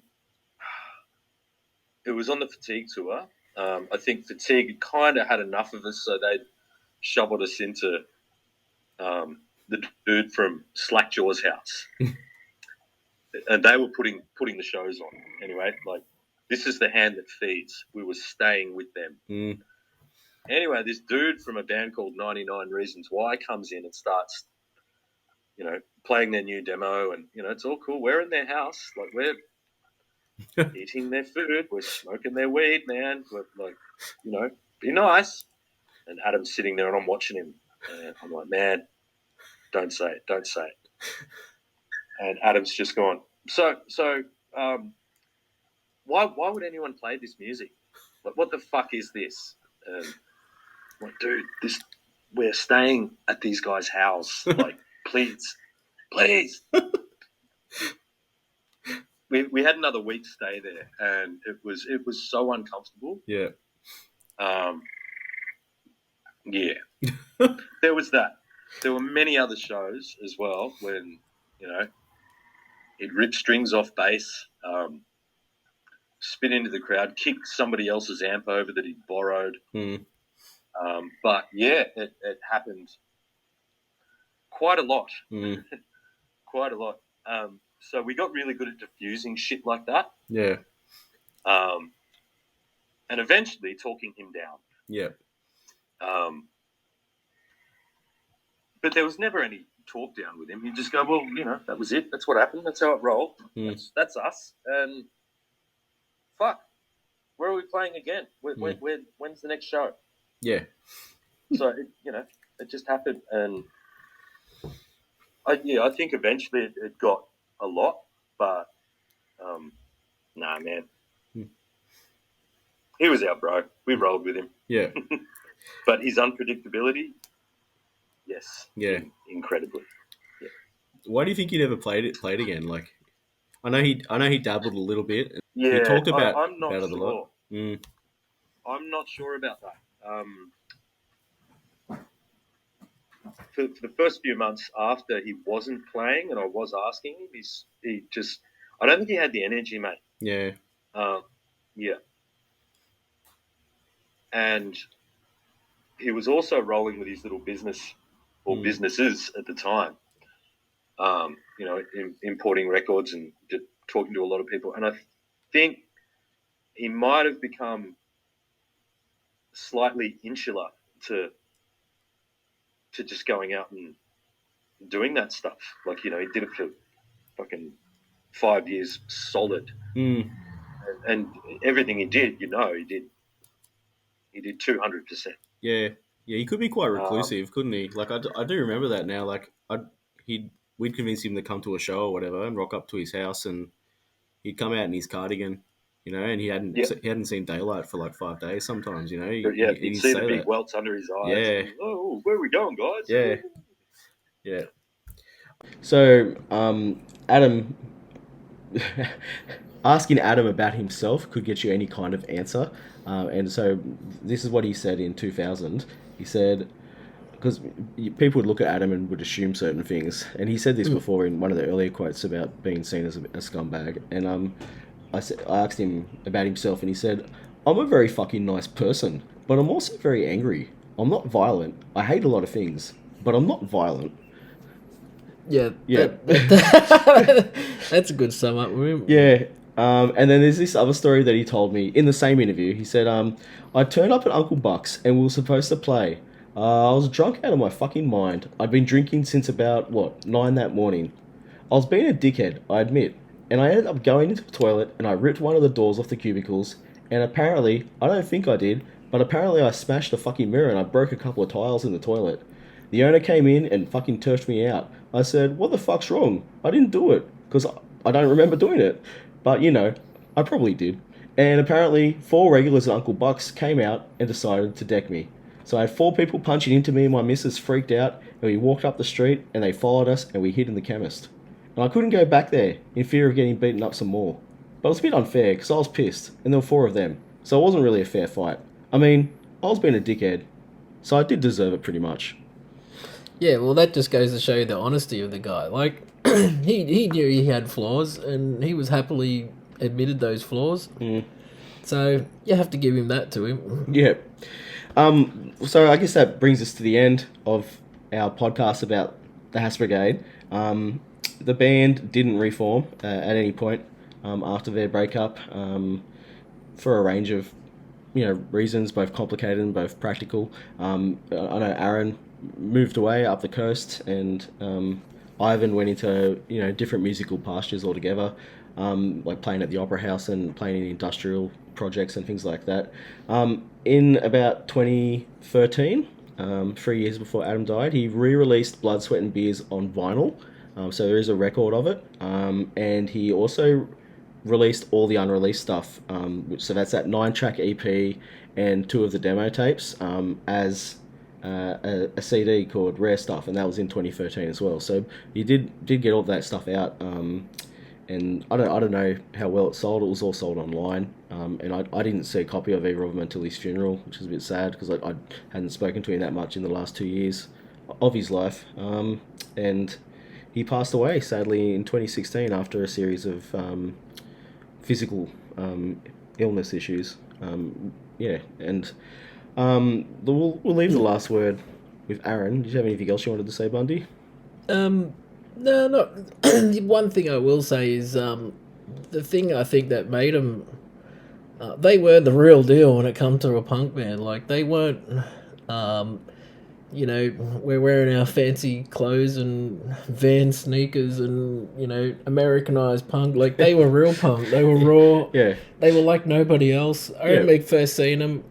It was on the Fatigue tour. I think Fatigue had kind of had enough of us, so they shoveled us into the dude from Slackjaw's house. And they were putting the shows on. Anyway, like, this is the hand that feeds. We were staying with them. Anyway, this dude from a band called 99 Reasons Why comes in and starts, playing their new demo, and, it's all cool. We're in their house. Like, we're eating their food. We're smoking their weed, man. We're like, be nice. And Adam's sitting there and I'm watching him. And I'm like, man, don't say it. And Adam's just gone, so why would anyone play this music? Like, what the fuck is this? And I'm like, dude, we're staying at these guys' house. Like, please. We had another week stay there, and it was so uncomfortable. Yeah. Yeah. There was that. There were many other shows as well when, he'd rip strings off bass, spit into the crowd, kick somebody else's amp over that he'd borrowed. But, yeah, it happened quite a lot. Quite a lot. So we got really good at diffusing shit like that. Yeah. And eventually talking him down. Yeah. But there was never any talk down with him. He'd just go, well, that was it. That's what happened. That's how it rolled. That's us. And fuck, where are we playing again? When's the next show? Yeah. So, it just happened. And I think eventually it got a lot, but nah, man. He was our bro. We rolled with him. Yeah. But his unpredictability, yes. Yeah. Incredibly. Yeah. Why do you think you never played again? Like, I know he dabbled a little bit. Yeah. He talked about I'm not it a sure. lot. I'm not sure about that. For the first few months after he wasn't playing and I was asking him, I don't think he had the energy, mate. Yeah. Yeah. And he was also rolling with his little business or businesses at the time, importing records and talking to a lot of people. And I think he might have become slightly insular to just going out and doing that stuff. Like, he did it for fucking 5 years solid. And everything he did, he did 200%. Yeah. Yeah, he could be quite reclusive, couldn't he? Like, I do remember that now. Like, we'd convince him to come to a show or whatever and rock up to his house, and he'd come out in his cardigan, and he hadn't seen daylight for like 5 days sometimes, He'd see the big welts under his eyes. Yeah. And, oh, where are we going, guys? Yeah. Yeah. So, Adam, asking Adam about himself could get you any kind of answer. And so this is what he said in 2000. He said, because people would look at Adam and would assume certain things. And he said this before in one of the earlier quotes about being seen as a scumbag. And I asked him about himself, and he said, I'm a very fucking nice person, but I'm also very angry. I'm not violent. I hate a lot of things, but I'm not violent. Yeah. Yeah. That's a good sum up. Yeah. And then there's this other story that he told me in the same interview. He said, I turned up at Uncle Buck's and we were supposed to play. I was drunk out of my fucking mind. I'd been drinking since about, 9 that morning. I was being a dickhead, I admit. And I ended up going into the toilet and I ripped one of the doors off the cubicles. And apparently, I don't think I did, but apparently I smashed the fucking mirror and I broke a couple of tiles in the toilet. The owner came in and fucking turfed me out. I said, what the fuck's wrong? I didn't do it, because I don't remember doing it. But, I probably did. And apparently, 4 regulars at Uncle Buck's came out and decided to deck me. So I had 4 people punching into me, and my missus freaked out, and we walked up the street, and they followed us, and we hid in the chemist. And I couldn't go back there, in fear of getting beaten up some more. But it was a bit unfair, because I was pissed, and there were 4 of them. So it wasn't really a fair fight. I mean, I was being a dickhead, so I did deserve it pretty much. Yeah, well, that just goes to show you the honesty of the guy. Like, he knew he had flaws, and he was happily admitted those flaws. So you have to give him that to him. Yeah. So I guess that brings us to the end of our podcast about the Hass Brigade. The band didn't reform at any point after their breakup for a range of reasons, both complicated and both practical. I know Aaron moved away up the coast, and Ivan went into different musical pastures altogether, like playing at the Opera House and playing in industrial projects and things like that. In about 2013, 3 years before Adam died, he re-released Blood, Sweat and Beers on vinyl, so there is a record of it, and he also released all the unreleased stuff, so that's that 9-track EP and 2 of the demo tapes as a CD called Rare Stuff, and that was in 2013 as well. So he did get all that stuff out, and I don't know how well it sold. It was all sold online, and I didn't see a copy of either of them until his funeral, which was a bit sad because I hadn't spoken to him that much in the last 2 years of his life. And he passed away, sadly, in 2016 after a series of physical illness issues. And we'll leave the last word with Aaron. Did you have anything else you wanted to say, Bundy? No, not. One thing I will say is the thing I think that made them. They were the real deal when it come to a punk band. Like, they weren't. We're wearing our fancy clothes and Van sneakers and, Americanized punk. Like, they were real punk. They were raw. Yeah. They were like nobody else. I remember first seeing them,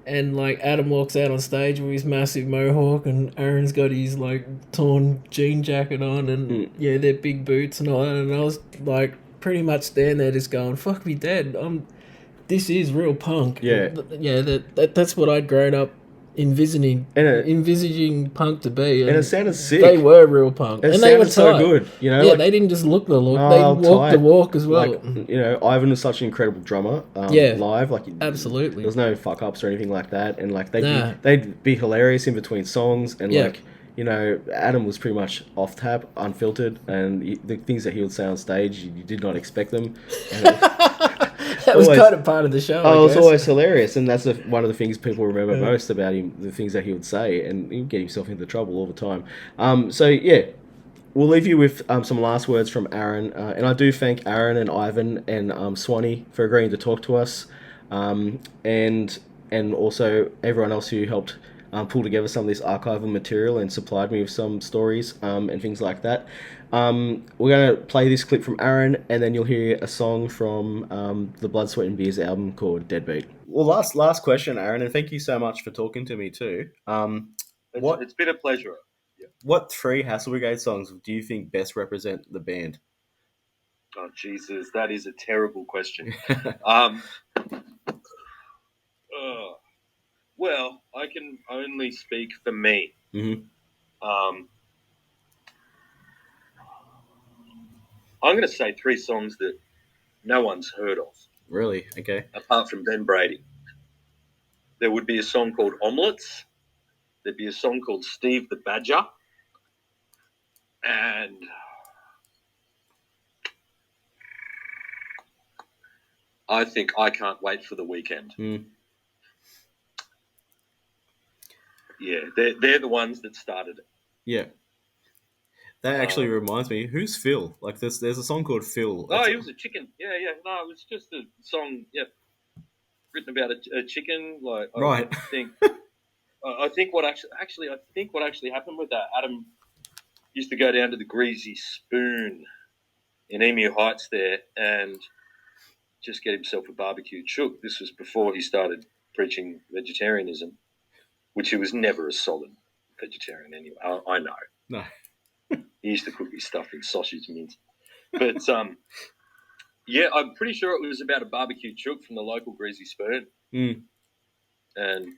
and, like, Adam walks out on stage with his massive mohawk, and Aaron's got his, like, torn jean jacket on, and, their big boots and all that. And I was, like, pretty much standing there just going, fuck me dead. This is real punk. Yeah. That's what I'd grown up envisaging punk to be, and it sounded sick. They were real punk, and they were tight. So good, they didn't just look the look; they walked the walk as well. Like, Ivan was such an incredible drummer. Live, like, absolutely, there was no fuck ups or anything like that, and like they'd be hilarious in between songs, and like, Adam was pretty much off tap, unfiltered, and the things that he would say on stage, you did not expect them. That was kind of part of the show. Oh, it was always hilarious, and that's one of the things people remember most about him, the things that he would say, and he'd get himself into trouble all the time. We'll leave you with some last words from Aaron, and I do thank Aaron and Ivan and Swanee for agreeing to talk to us, and also everyone else who helped pull together some of this archival material and supplied me with some stories and things like that. We're going to play this clip from Aaron, and then you'll hear a song from the Blood, Sweat and Beers album called Deadbeat. Well, last question, Aaron, and thank you so much for talking to me too. It's been a pleasure. Yeah. What 3 Hassle Brigade songs do you think best represent the band? Oh, Jesus, that is a terrible question. Well, I can only speak for me. Mm-hmm. I'm going to say 3 songs that no one's heard of. Really? Okay. Apart from Ben Brady. There would be a song called Omelettes. There'd be a song called Steve the Badger. And I think I Can't Wait for the Weekend. Yeah, they're the ones that started it. Yeah. That actually reminds me, who's Phil? Like, there's a song called Phil. He was a chicken. Yeah. No, it was just a song, written about a chicken. Like, right. I think what actually happened with that, Adam used to go down to the Greasy Spoon in Emu Heights there and just get himself a barbecue chook. This was before he started preaching vegetarianism, which he was never a solid vegetarian anyway. I know. No. He used to cook his stuff in sausage mince. But, I'm pretty sure it was about a barbecue chook from the local Greasy Spoon. And,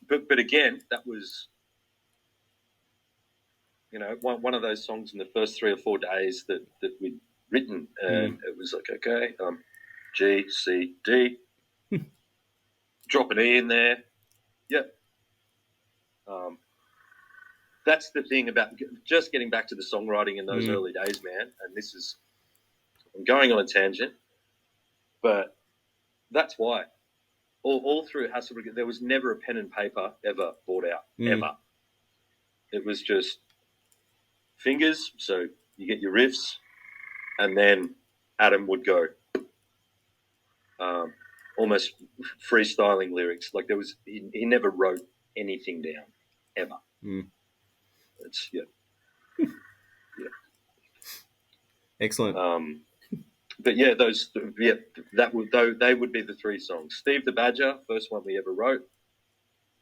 but again, that was, one of those songs in the first 3 or 4 days that we'd written. And it was like, okay, G, C, D. Drop an E in there. Yep. That's the thing about just getting back to the songwriting in those early days, man. And I'm going on a tangent, but that's why. All through Hassle Brigade, there was never a pen and paper ever bought out, ever. It was just fingers, so you get your riffs, and then Adam would go almost freestyling lyrics. Like he never wrote anything down, ever. It's Excellent. But they would be the 3 songs. Steve the Badger, first one we ever wrote.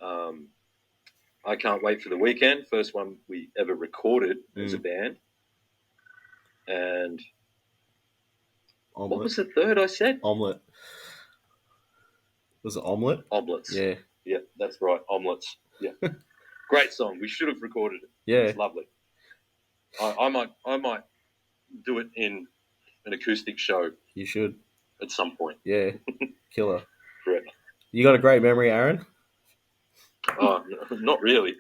I Can't Wait for the Weekend, first one we ever recorded as a band. And Omelette. What was the third I said? Omelette. Was it Omelette? Omelettes. Yeah. Yeah, that's right. Omelettes. Yeah. Great song. We should have recorded it. Yeah. It's lovely. I might do it in an acoustic show. You should. at some point. Yeah, killer. Forever. You got a great memory, Aaron. Oh, not really.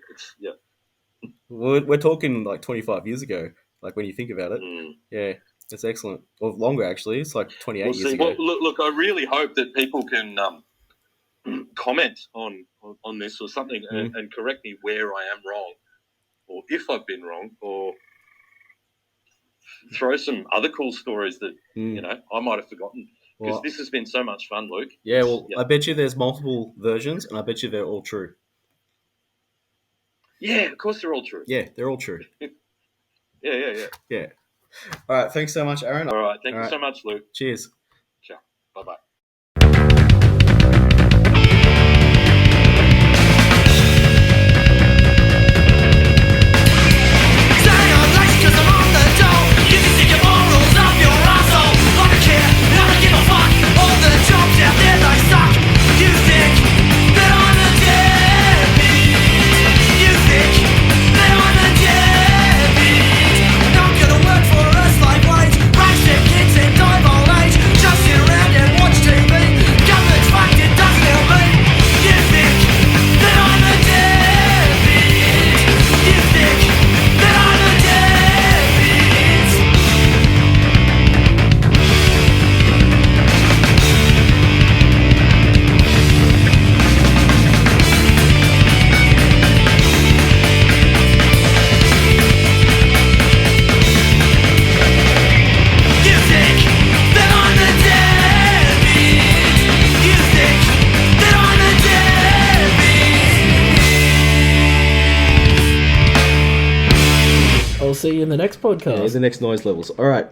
We're talking like 25 years ago, like when you think about it. Yeah, it's excellent. Or longer, actually. It's like 28 years ago. Well, look, I really hope that people can comment on this or something and correct me where I am wrong, or if I've been wrong, or throw some other cool stories that I might have forgotten. Because this has been so much fun, Luke. Yeah, I bet you there's multiple versions, and I bet you they're all true. Yeah, of course they're all true. Yeah, they're all true. Yeah. All right, thanks so much, Aaron. All right, thank you so much, Luke. Cheers. Ciao. Bye-bye. I'll see you in the next podcast. Yeah, the next noise levels. All right.